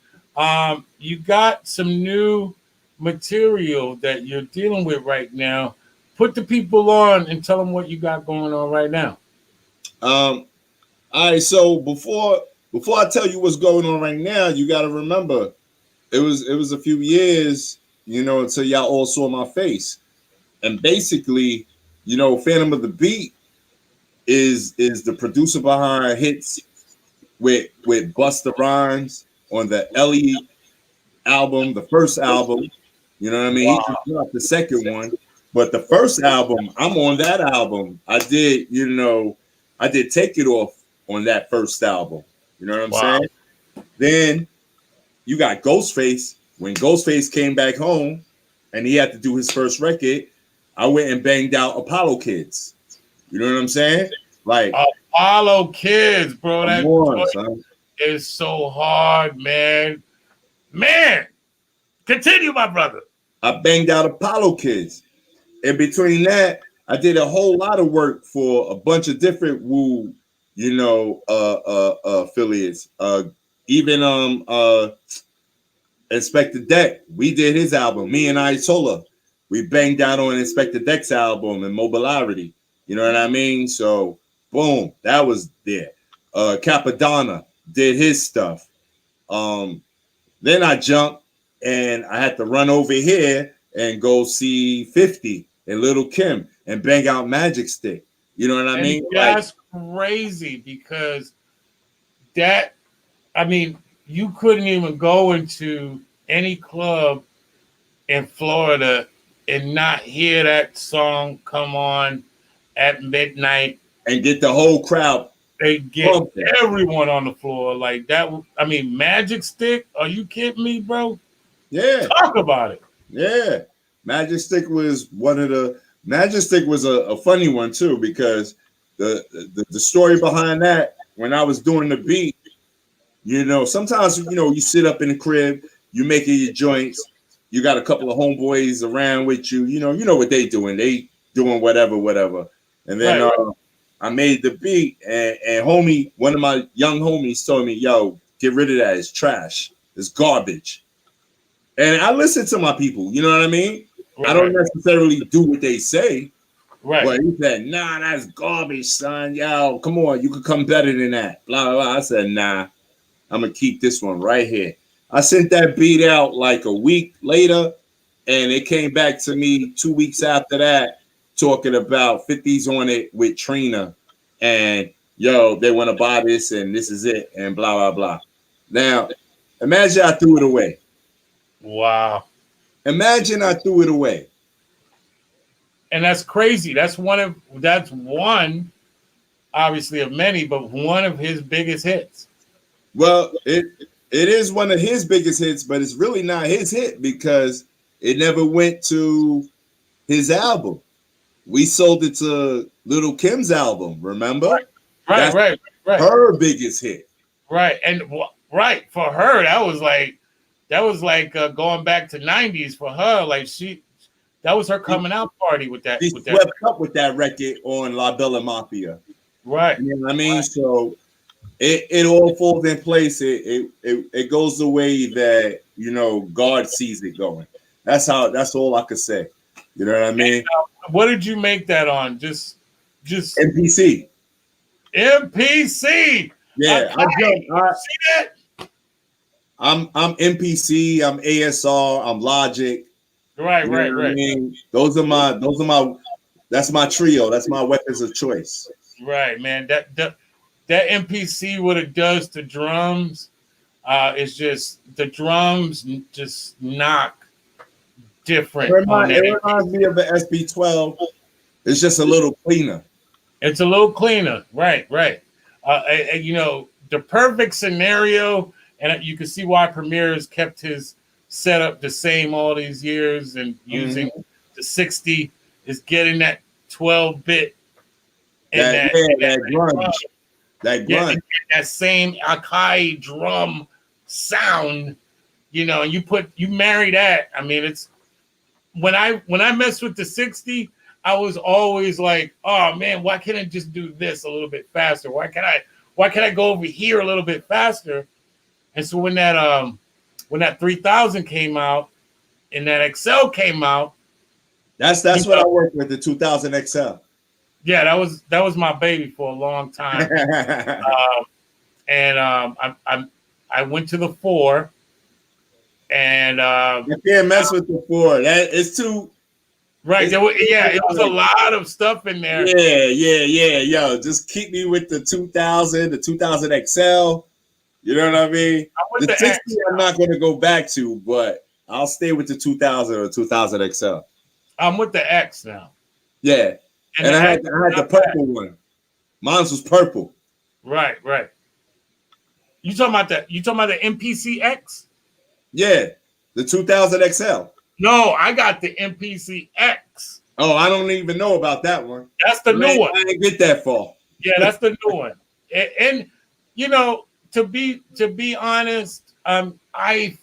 You got some new material that you're dealing with right now. Put the people on and tell them what you got going on right now. All right. So before I tell you what's going on right now, you got to remember it was a few years, you know, until y'all all saw my face. And basically, you know, Phantom of the Beat is the producer behind hits with Busta Rhymes on the Ellie album, the first album. You know what I mean? Wow. He dropped the second one, but the first album, I'm on that album. I did Take It Off on that first album. You know what I'm saying? Then you got Ghostface. When Ghostface came back home and he had to do his first record, I went and banged out Apollo Kids. You know what I'm saying? Like Apollo Kids, bro. That is so hard, man. Man, continue, my brother. I banged out Apollo Kids. And between that, I did a whole lot of work for a bunch of different Wu, you know, affiliates. Even Inspector Deck. We did his album. Me and Ayatollah. We banged out on Inspector Deck's album and Mobilarity. You know what I mean? So, boom, that was there. Capadonna did his stuff. Then I jumped and I had to run over here and go see 50 and Little Kim and bang out Magic Stick. You know what I mean? That's crazy because you couldn't even go into any club in Florida and not hear that song come on at midnight and get the whole crowd. They get everyone on the floor like that. I mean, Magic Stick? Are you kidding me, bro? Yeah. Talk about it. Yeah. Magic Stick was a funny one too, because the story behind that, when I was doing the beat, you know, sometimes, you know, you sit up in the crib, you making your joints, you got a couple of homeboys around with you, you know what they doing. They doing whatever. And then I made the beat and one of my young homies told me, yo, get rid of that. It's trash. It's garbage. And I listen to my people, you know what I mean? Right. I don't necessarily do what they say, Right. But he said, nah, that's garbage, son. Yo, come on, you could come better than that. Blah, blah, blah. I said, nah, I'm going to keep this one right here. I sent that beat out like a week later, and it came back to me 2 weeks after that, talking about 50s on it with Trina. And, yo, they want to buy this, and this is it, and blah, blah, blah. Now, imagine I threw it away. Wow. Imagine I threw it away. And that's crazy. That's one, obviously, of many, but one of his biggest hits. Well, it is one of his biggest hits, but it's really not his hit because it never went to his album. We sold it to Little Kim's album, remember? Right. Her biggest hit. Right. And for her, that was like going back to 90s for her. Like that was her coming out party with that. She swept up with that record on La Bella Mafia. Right. You know what I mean? Right. So it all falls in place. It goes the way that, you know, God sees it going. That's all I could say. You know what I mean? And, what did you make that on? Just MPC. MPC. Yeah, see that? I'm MPC, I'm ASR, I'm Logic. Right. I mean? Those are my that's my trio. That's my weapons of choice. Right, man. That MPC, what it does to drums, is just the drums just knock different. It reminds me of the SB12. It's just a little cleaner. It's a little cleaner, right. And, you know, the perfect scenario, and you can see why Premier has kept his setup the same all these years and using the 60 is getting that 12-bit and that grunge. That grunge. Yeah, that same Akai drum sound, you know, and you marry that. I mean, it's when I messed with the 60, I was always like, oh man, why can't I just do this a little bit faster? Why can't I go over here a little bit faster? And so when that 3000 came out and that XL came out, that's what I worked with, the 2000 XL. Yeah, that was my baby for a long time. I went to the 4, and you can't mess with the 4. That is too right. It was a lot of stuff in there. Yeah. Yo, just keep me with the 2000, the 2000 XL. You know what I mean? The 60 X. I'm not going to go back to, but I'll stay with the 2000 or 2000 XL. I'm with the X now. Yeah. And I had the purple one. Mine was purple. Right. You talking about the MPC X? Yeah, the 2000 XL. No, I got the MPC X. Oh, I don't even know about that one. That's the new one. I didn't get that far. Yeah, that's the new one. And you know, to be honest, I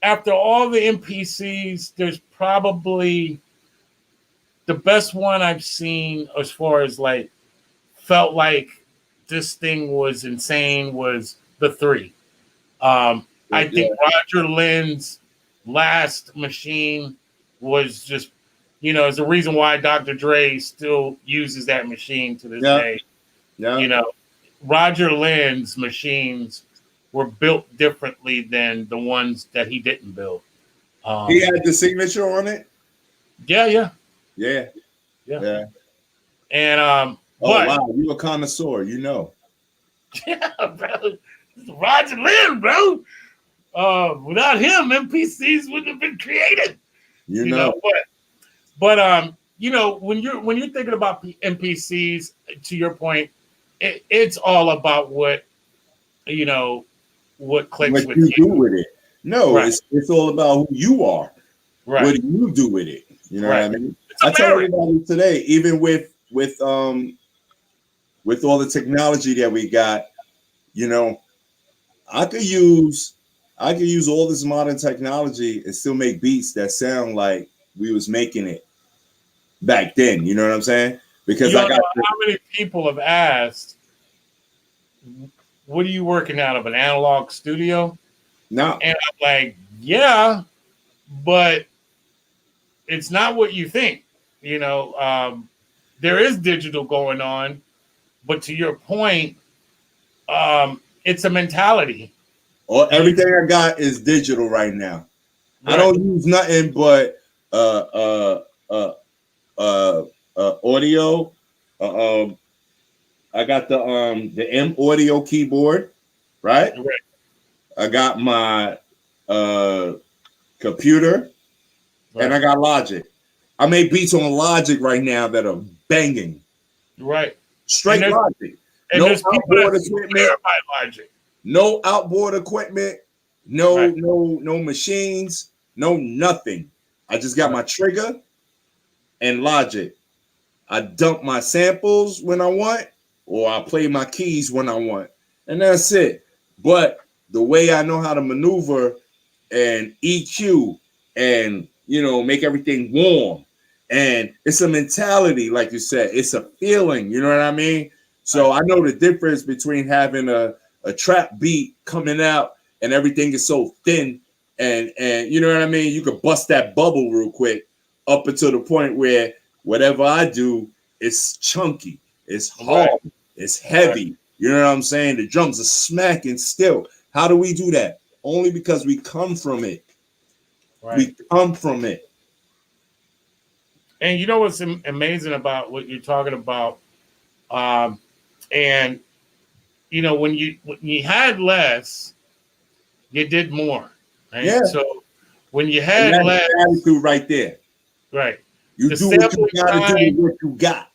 after all the MPCs, there's probably the best one I've seen as far as like felt like this thing was insane was the 3. I think Roger Lynn's last machine was just, you know, it's the reason why Dr. Dre still uses that machine to this day. Yeah. You know, Roger Lynn's machines were built differently than the ones that he didn't build. He had the signature on it? Yeah. And wow, you a connoisseur, you know. Yeah, bro. Roger Lynn, bro. Without him, MPCs wouldn't have been created. You know. But you know, when you're thinking about MPCs, to your point, it's all about what clicks with you. Do with it. No, right. It's all about who you are. Right. What do you do with it? You know right. what I mean? I tell everybody today, even with all the technology that we got, you know, I could use all this modern technology and still make beats that sound like we was making it back then. You know what I'm saying? Because how many people have asked, what are you working out of, an analog studio? No. And I'm like, yeah, but it's not what you think. You know, there is digital going on, but to your point, it's a mentality. Or everything I got is digital right now. Right. I don't use nothing but audio. I got the M audio keyboard, right? Right. I got my computer, and I got Logic. I make beats on Logic right now that are banging. Right. Straight Logic. And No there's people outboard that equipment. by Logic. No outboard equipment. No machines. No nothing. I just got my trigger and Logic. I dump my samples when I want, or I play my keys when I want, and that's it. But the way I know how to maneuver and EQ and make everything warm, and it's a mentality, like you said, it's a feeling. You know what I mean? So I know the difference between having a trap beat coming out and everything is so thin, and you know what I mean? You could bust that bubble real quick up until the point where whatever I do, it's chunky, it's hard, it's heavy. You know what I'm saying? The drums are smacking still. How do we do that? Only because we come from it. Right. We come from it. And you know what's amazing about what you're talking about? And when you had less, you did more. Right? Yeah. So when you had less, attitude right there. Right. You do what you gotta do with what you got.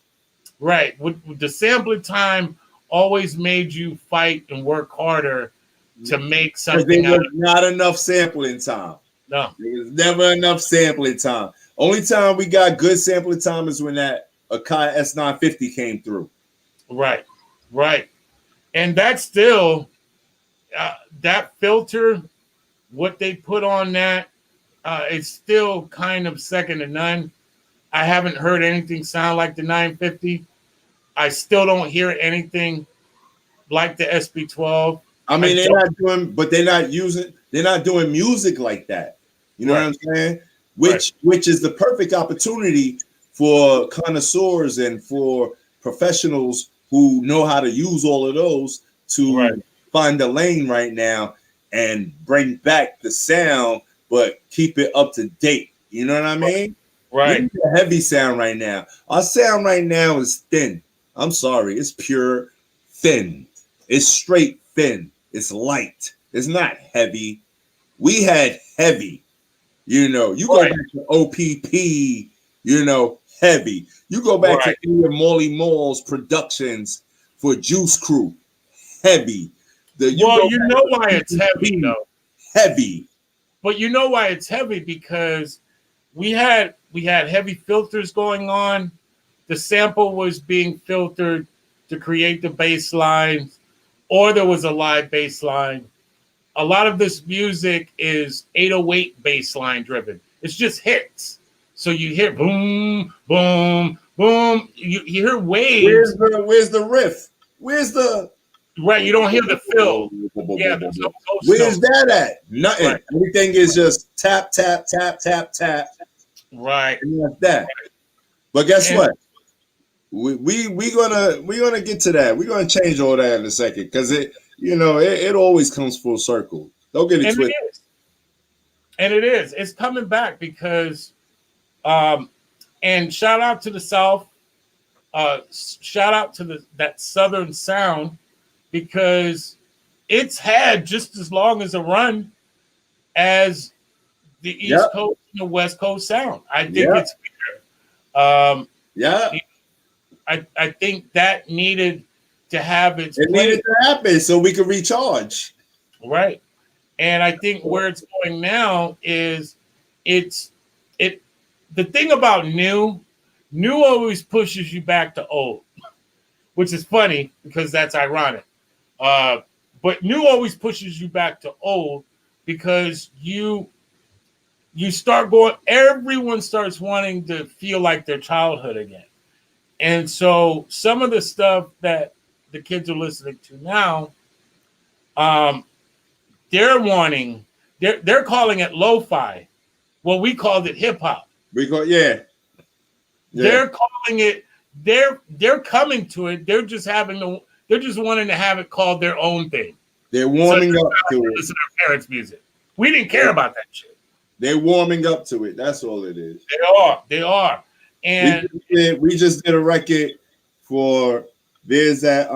Right. With the sampling time always made you fight and work harder to make something out. There was not enough sampling time. No. There was never enough sampling time. Only time we got good sampling time is when that Akai S950 came through. Right. Right. And that's still that filter, what they put on that, it's still kind of second to none. I haven't heard anything sound like the 950. I still don't hear anything like the SB12. I mean, they're not doing music like that. You know what I'm saying? Which is the perfect opportunity for connoisseurs and for professionals who know how to use all of those to find a lane right now and bring back the sound, but keep it up to date. You know what I mean? Right. We need a heavy sound right now. Our sound right now is thin. I'm sorry. It's pure thin. It's straight thin. It's light. It's not heavy. We had heavy. You go back to OPP, heavy. You go back to Molly Mall's productions for Juice Crew, heavy. You know why it's heavy, though. Heavy. But you know why it's heavy? Because we had heavy filters going on. The sample was being filtered to create the bass line, or there was a live bass line. A lot of this music is 808 bass line driven. It's just hits. So you hear boom, boom, boom. You hear waves. Where's the riff? Where's the right? You don't hear the fill. Yeah, where's that at? Nothing. Right. Everything is just tap, tap, tap, tap, tap. Right. And like that. But guess what? We're gonna get to that. We're gonna change all that in a second because it always comes full circle. Don't get it twisted. And it is. It's coming back because and shout out to the South. Shout out to that Southern sound because it's had just as long as a run as the East Coast and the West Coast sound. I think it's fair. I think that needed to have its It needed to happen so we could recharge. Right. And I think where it's going now is the thing about new always pushes you back to old, which is funny because that's ironic. But new always pushes you back to old because you start going, everyone starts wanting to feel like their childhood again. And so some of the stuff that the kids are listening to now, they're calling it lo-fi. Well, we called it hip hop. They're calling it they're coming to it. They're just wanting to have it called their own thing. They're warming up to it. Listen to their parents' music. We didn't care about that shit. They're warming up to it. That's all it is. They are. And we just did a record for there's that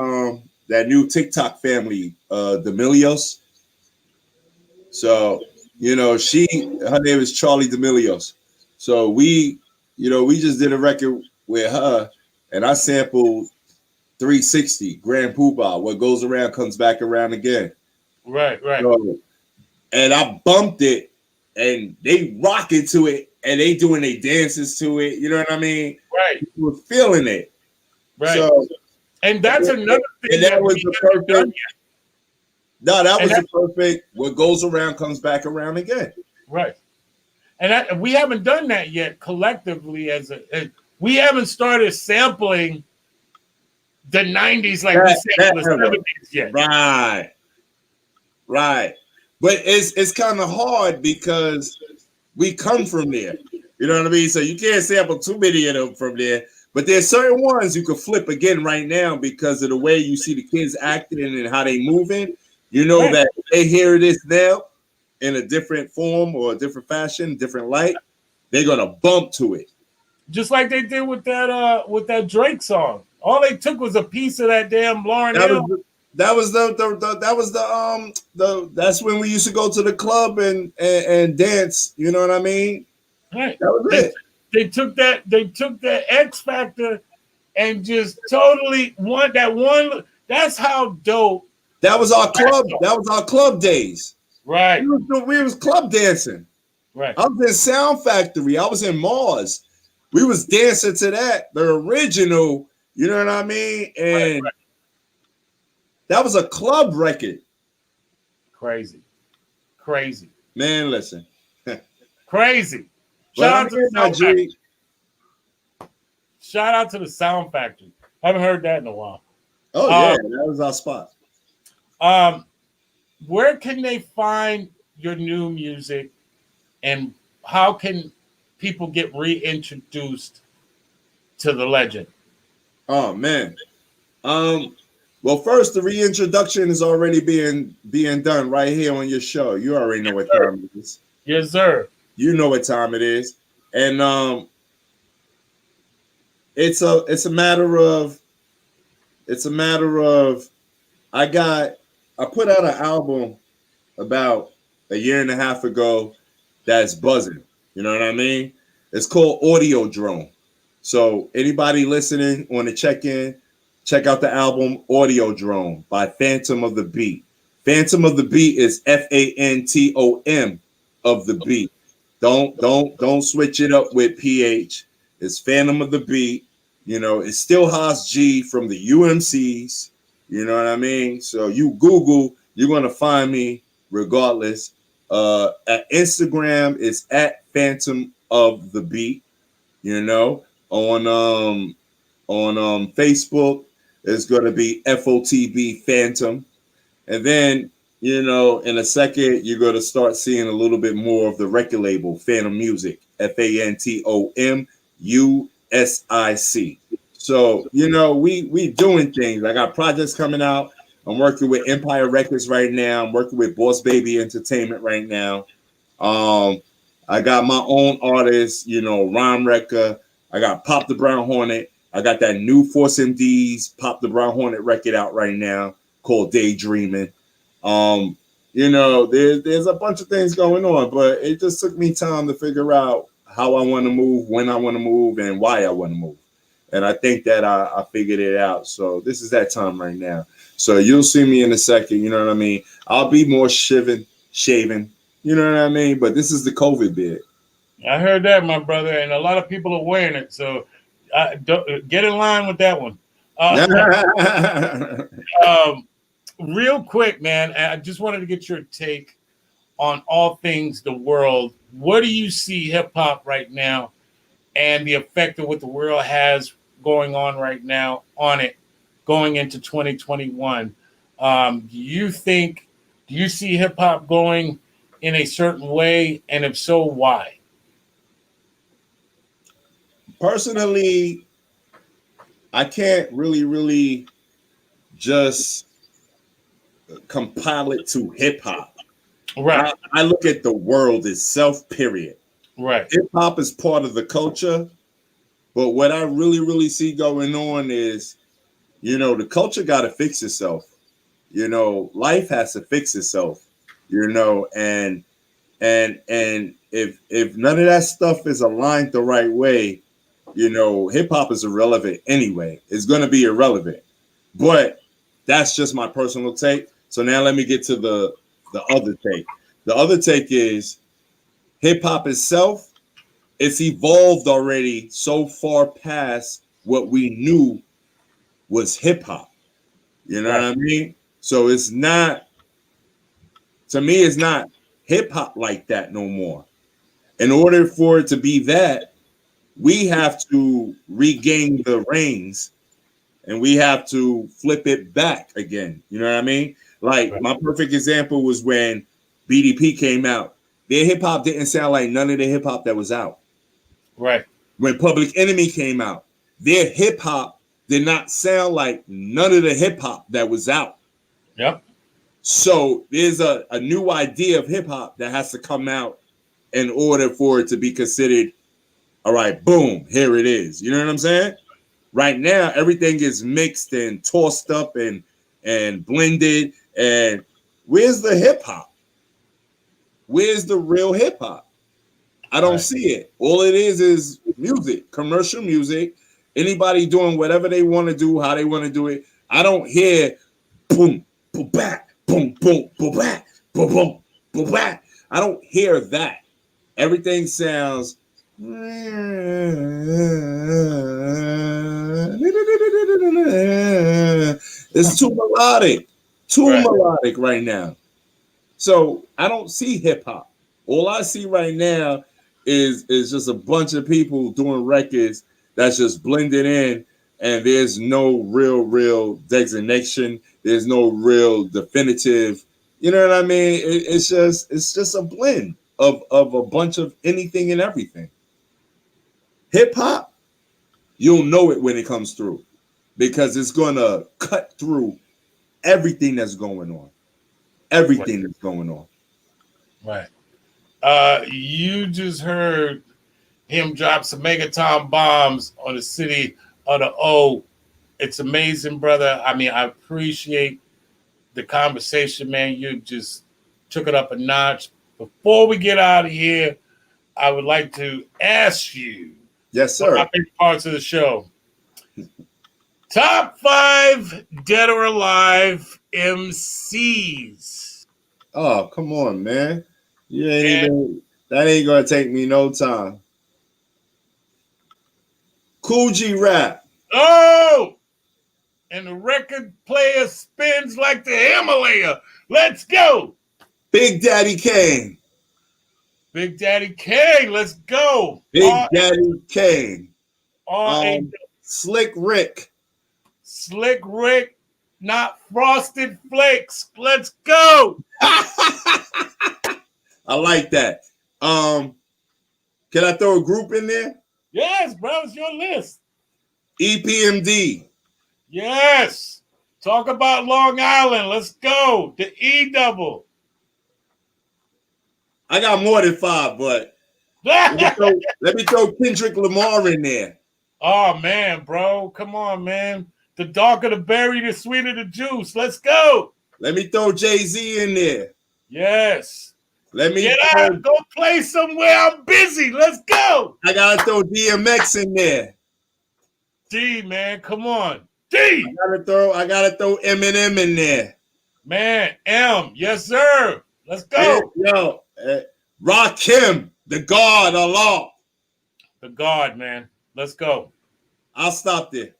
new TikTok family, D'Amelios. So, you know, her name is Charlie D'Amelios. So we just did a record with her, and I sampled 360 Grand Poobah. What goes around comes back around again. Right. So, and I bumped it, and they rocking to it, and they doing their dances to it. You know what I mean? Right. People were feeling it. Right. So, and that's another thing. And that was the perfect. No, that was the perfect. What goes around comes back around again. Right. And we haven't done that yet collectively. We haven't started sampling the 90s like we sampled the 70s yet. Right. But it's kind of hard because we come from there. You know what I mean? So you can't sample too many of them from there. But there's certain ones you could flip again right now because of the way you see the kids acting and how they moving. You know that they hear this now in a different form or a different fashion, different light. They're gonna bump to it, just like they did with that Drake song. All they took was a piece of that damn Lauryn Hill. That's when we used to go to the club and dance. You know what I mean? Right. That was it. They took that X Factor and just totally that one. That's how dope. That was our club. That was our club days. Right. We was club dancing. Right. I was in Sound Factory. I was in Mars. We was dancing to that, the original. You know what I mean? And that was a club record. Crazy. Man, listen. Crazy. Shout out to the Sound Factory. Shout out to the Sound Factory. Haven't heard that in a while. Oh, yeah. That was our spot. Where can they find your new music, and how can people get reintroduced to the legend? Oh man. Well, first the reintroduction is already being done right here on your show. You already know what time it is. Yes, sir. You know what time it is. And it's a matter of I put out an album about a year and a half ago that's buzzing. You know what I mean? It's called Audio Drone. So anybody listening want to check out the album Audio Drone by Fantom of the Beat. Fantom of the Beat is Fantom of the Beat. Don't switch it up with PH. It's Fantom of the Beat. You know, it's still Haas G from the UMCs. You know what I mean? So you Google, you're going to find me regardless. At Instagram, it's at Fantom of the Beat. You know, on Facebook, it's going to be FOTB Fantom. And then, you know, in a second, you're going to start seeing a little bit more of the record label, Fantom Music, FANTOMUSIC. So, you know, we doing things. I got projects coming out. I'm working with Empire Records right now. I'm working with Boss Baby Entertainment right now. I got my own artists, you know, Rhyme Wrecker. I got Pop the Brown Hornet. I got that new Force MD's Pop the Brown Hornet record out right now called Daydreaming. You know, there's a bunch of things going on, but it just took me time to figure out how I want to move, when I want to move, and why I want to move. And I think that I figured it out. So this is that time right now. So you'll see me in a second. You know what I mean? I'll be more shaven. You know what I mean? But this is the COVID beard. I heard that, my brother. And a lot of people are wearing it. So get in line with that one. Real quick, man, I just wanted to get your take on all things the world. What do you see hip-hop right now and the effect of what the world has going on right now on it going into 2021? Do you see hip-hop going in a certain way? And if so, why? Personally, I can't really just compile it to hip hop. Right. I look at the world itself, period. Right. Hip hop is part of the culture, but what I really see going on is, the culture got to fix itself. Life has to fix itself. And if none of that stuff is aligned the right way, hip hop is irrelevant anyway. It's going to be irrelevant. But that's just my personal take. So now let me get to the other take. The other take is hip hop itself. It's evolved already so far past what we knew was hip hop. You know what I mean? So it's not, to me, it's not hip hop like that no more. In order for it to be that, we have to regain the reins and we have to flip it back again. You know what I mean? Like my perfect example was when BDP came out. Their hip hop didn't sound like none of the hip hop that was out. Right. When Public Enemy came out, their hip hop did not sound like none of the hip hop that was out. Yep. So there's a new idea of hip hop that has to come out in order for it to be considered, all right, boom, here it is. You know what I'm saying? Right now, everything is mixed and tossed up and blended. And where's the hip hop? Where's the real hip hop? I don't see it. All it is music, commercial music. Anybody doing whatever they want to do, how they want to do it. I don't hear boom, boom, back, boom, boom, boom, back, boom, boom, boom, back. I don't hear that. Everything sounds. It's too melodic, melodic right now. So I don't see hip hop. All I see right now is just a bunch of people doing records that's just blended in, and there's no real designation. There's no real definitive. You know what I mean? It's just a blend of a bunch of anything and everything. Hip hop, you'll know it when it comes through because it's gonna cut through everything that's going on. Everything that's going on. Right. You just heard him drop some megaton bombs on the city of the O. It's amazing, brother. I mean, I appreciate the conversation, man. You just took it up a notch. Before we get out of here, I would like to ask you. Yes, sir. My favorite parts of the show. Top 5 dead or alive MCs. Oh, come on, man. That ain't gonna take me no time. Cool G Rap. Oh! And the record player spins like the Himalaya. Let's go. Big Daddy Kane. Big Daddy Kane. Let's go. Big Daddy Kane. Slick Rick. Slick Rick, not Frosted Flakes. Let's go. I like that. Can I throw a group in there? Yes, bro. It's your list. EPMD. Yes. Talk about Long Island. Let's go. The E double. I got more than 5, but let me throw Kendrick Lamar in there. Oh, man, bro. Come on, man. The darker the berry, the sweeter the juice. Let's go. Let me throw Jay-Z in there. Yes. Let me get out. Go play somewhere. I'm busy. Let's go. I got to throw DMX in there. D, man. Come on. D. I gotta throw Eminem in there. Man, M. Yes, sir. Let's go. Rakim, the God, Allah. The God, man. Let's go. I'll stop there.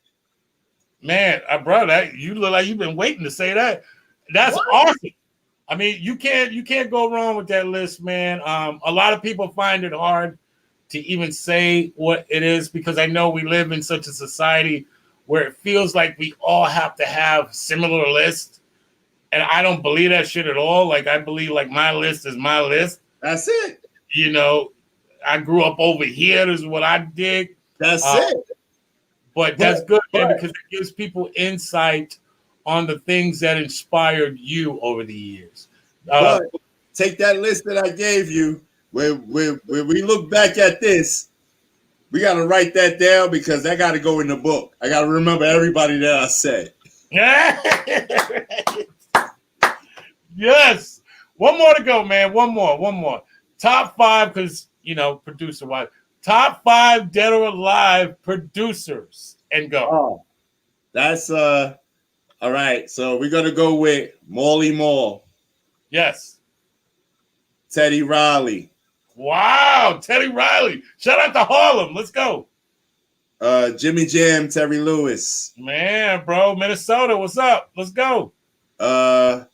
Man, bro, you look like you've been waiting to say that. That's awesome. I mean, you can't go wrong with that list, man. A lot of people find it hard to even say what it is because I know we live in such a society where it feels like we all have to have similar lists. And I don't believe that shit at all. Like, I believe, like, my list is my list. That's it. You know, I grew up over here. This is what I dig. That's it. But that's good, man, because it gives people insight on the things that inspired you over the years. But take that list that I gave you. When we look back at this, we got to write that down because that got to go in the book. I got to remember everybody that I said. Yes. One more to go, man. One more. Top 5, because, producer wise. Top 5 dead or alive producers and go. Oh, that's all right. So we're gonna go with Marley Marl. Yes. Teddy Riley. Wow, Teddy Riley. Shout out to Harlem. Let's go. Jimmy Jam, Terry Lewis. Man, bro, Minnesota. What's up? Let's go. I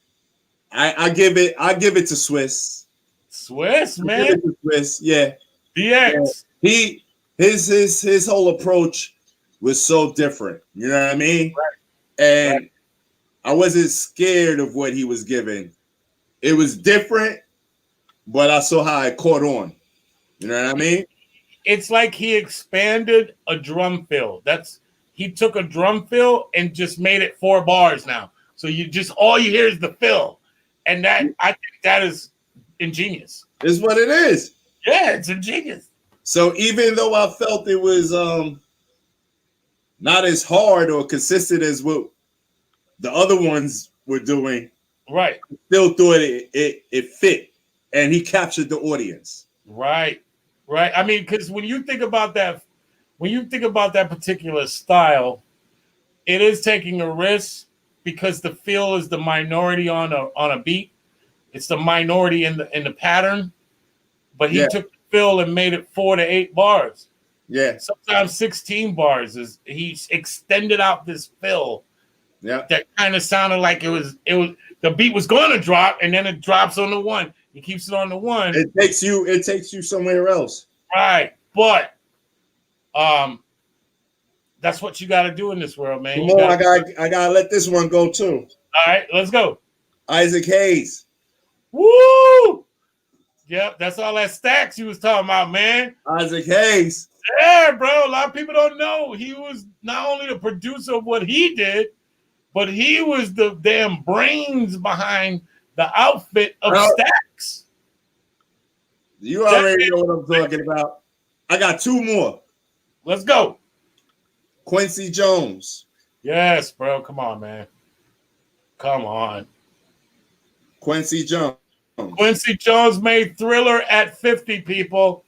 give it to Swiss. Swiss, man. Swiss, yeah. DX. Yeah. His whole approach was so different. You know what I mean? Right. And I wasn't scared of what he was giving. It was different, but I saw how it caught on. You know what I mean? It's like he expanded a drum fill. He took a drum fill and just made it 4 bars now. So all you hear is the fill. And I think that is ingenious. It's what it is. Yeah, it's ingenious. So even though I felt it was not as hard or consistent as what the other ones were doing, right? Still thought it fit, and he captured the audience. Right. I mean, because when you think about that particular style, it is taking a risk because the feel is the minority on a beat. It's the minority in the pattern, but he took the fill and made it 4 to 8 bars. Yeah. Sometimes 16 bars. He extended out this fill. Yeah. That kind of sounded like it was the beat was going to drop and then it drops on the 1. He keeps it on the 1. It takes you somewhere else. Right. But that's what you got to do in this world, man. Come on, I gotta let this one go too. All right, let's go. Isaac Hayes. Woo! Yep, that's all that stacks you was talking about, man. Isaac Hayes. Yeah, bro. A lot of people don't know he was not only the producer of what he did, but he was the damn brains behind the outfit of Stacks. You already know what I'm talking about. I got 2 more. Let's go. Quincy Jones. Yes, bro. Come on, man. Come on. Quincy Jones. Quincy Jones made Thriller at 50, people.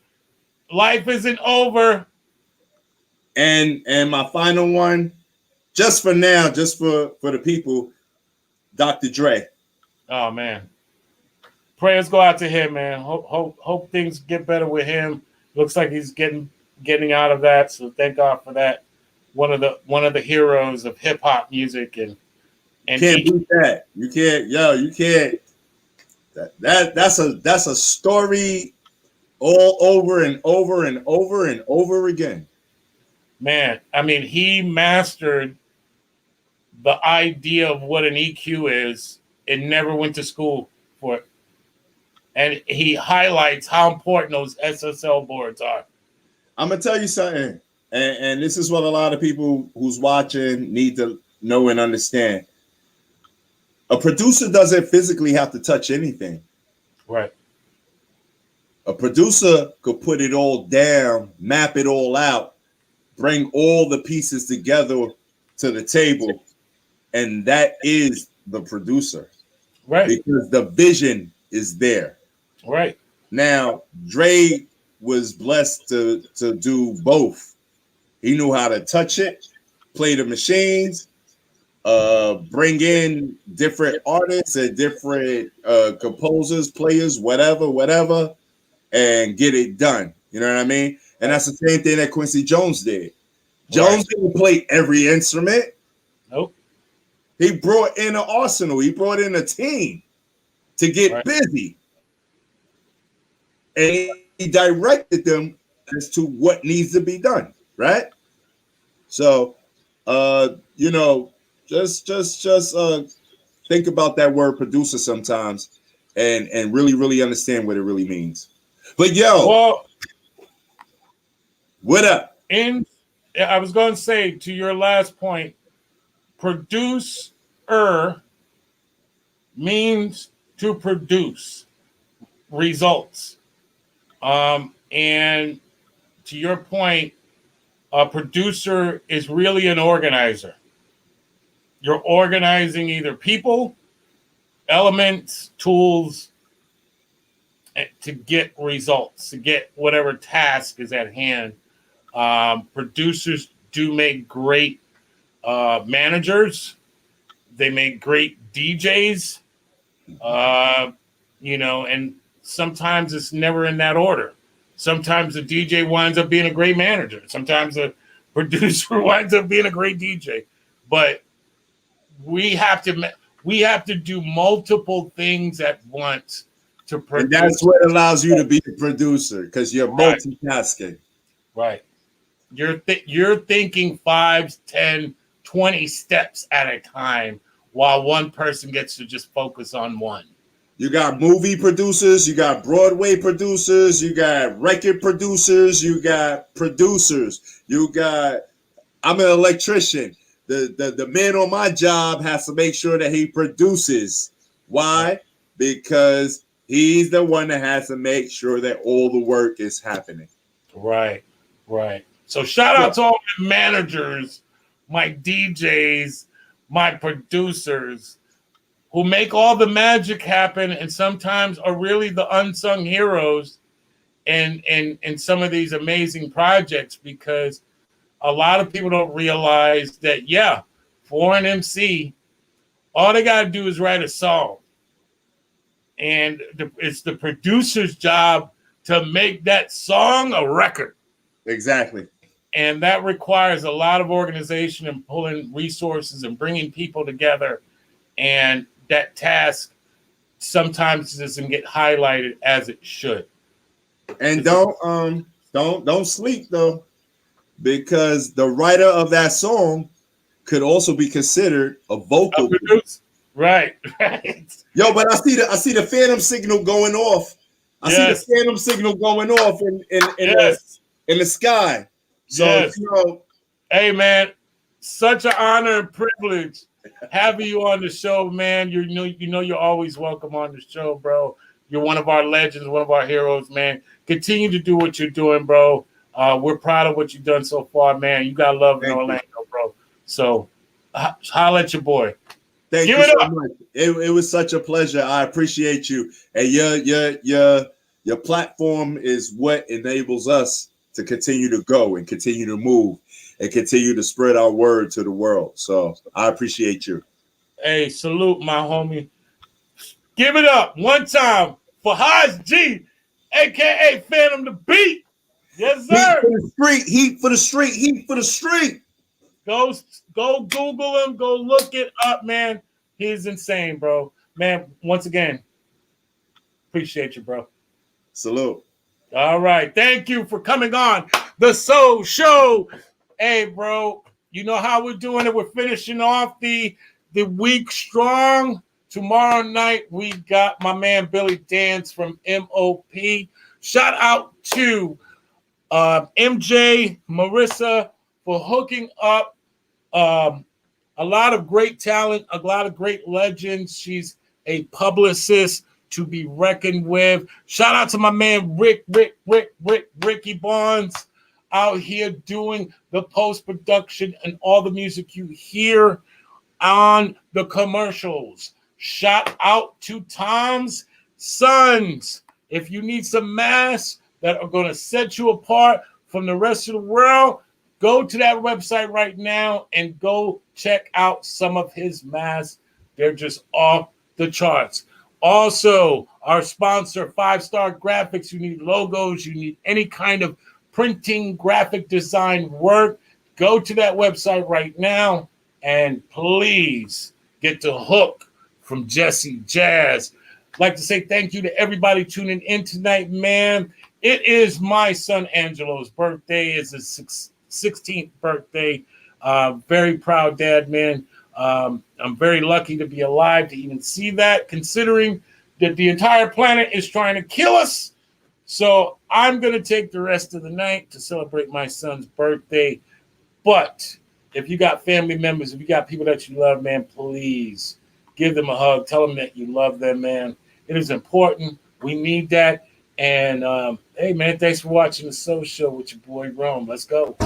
Life isn't over. And my final one, just for now, just for the people, Dr. Dre. Oh, man. Prayers go out to him, man. Hope things get better with him. Looks like he's getting out of that, so thank God for that. One of the heroes of hip hop music and can't beat that. You can't, you can't. That's a story all over and over and over and over again. Man, I mean, he mastered the idea of what an EQ is and never went to school for it. And he highlights how important those SSL boards are. I'm gonna tell you something, and this is what a lot of people who's watching need to know and understand. A producer doesn't physically have to touch anything. Right. A producer could put it all down, map it all out, bring all the pieces together to the table, and that is the producer. Right. Because the vision is there. Right. Now, Dre was blessed to do both. He knew how to touch it, play the machines, bring in different artists and different composers, players, whatever, and get it done. You know what I mean? And that's the same thing that Quincy Jones did. Jones didn't play every instrument. Nope. He brought in an arsenal. He brought in a team to get busy. And he directed them as to what needs to be done, right? So, just think about that word producer sometimes and really understand what it really means. But what up? And I was going to say to your last point, producer means to produce results. And to your point, a producer is really an organizer. You're organizing either people, elements, tools to get results, to get whatever task is at hand. Producers do make great managers. They make great DJs, and sometimes it's never in that order. Sometimes the DJ winds up being a great manager. Sometimes the producer winds up being a great DJ. But we have to do multiple things at once to produce. And that's what allows you to be a producer, because you're multitasking. Right. You're thinking 5, 10, 20 steps at a time while one person gets to just focus on one. You got movie producers, you got Broadway producers, you got record producers, you got producers, I'm an electrician. The man on my job has to make sure that he produces. Why? Because he's the one that has to make sure that all the work is happening. Right. So shout out to all my managers, my DJs, my producers who make all the magic happen and sometimes are really the unsung heroes in some of these amazing projects, because a lot of people don't realize that, for an MC, all they got to do is write a song. And it's the producer's job to make that song a record. Exactly. And that requires a lot of organization and pulling resources and bringing people together. And that task sometimes doesn't get highlighted as it should. And don't sleep though, because the writer of that song could also be considered a vocal producer. Right. Yo, but I see the Fantom signal going off. I see the Fantom signal going off in the sky. So hey man, such an honor and privilege having you on the show, man. You know you're always welcome on the show, bro. You're one of our legends, one of our heroes, man. Continue to do what you're doing, bro. We're proud of what you've done so far, man. You got love in Orlando, bro. So holla at your boy. Thank you so much. It was such a pleasure. I appreciate you. And your platform is what enables us to continue to go and continue to move and continue to spread our word to the world. So I appreciate you. Hey, salute, my homie. Give it up one time for Haas G, a.k.a. Fantom the Beat. Yes, sir. Heat for the street. Go Google him. Go look it up, man. He's insane, bro. Man, once again, appreciate you, bro. Salute. All right. Thank you for coming on the Soul Show. Hey, bro, you know how we're doing it. We're finishing off the week strong. Tomorrow night, we got my man Billy Dance from MOP. Shout out to MJ, Marissa, for hooking up a lot of great talent, a lot of great legends. She's a publicist to be reckoned with. Shout out to my man Ricky Bonds out here doing the post-production and all the music you hear on the commercials. Shout out to Tom's Sons. If you need some masks that are going to set you apart from the rest of the world, go to that website right now and go check out some of his masks. They're just off the charts. Also, our sponsor, 5-Star Graphics. You need logos, you need any kind of printing, graphic design work, go to that website right now and please get the hook from Jesse Jazz. I'd like to say thank you to everybody tuning in tonight, man. It is my son Angelo's birthday. It's his 16th birthday. Very proud dad, man. I'm very lucky to be alive to even see that, considering that the entire planet is trying to kill us. So I'm going to take the rest of the night to celebrate my son's birthday But if you got family members, if you got people that you love, man, please give them a hug. Tell them that you love them, man. It is important. We need that. And hey, man, thanks for watching the Soul Show with your boy Rome. Let's go.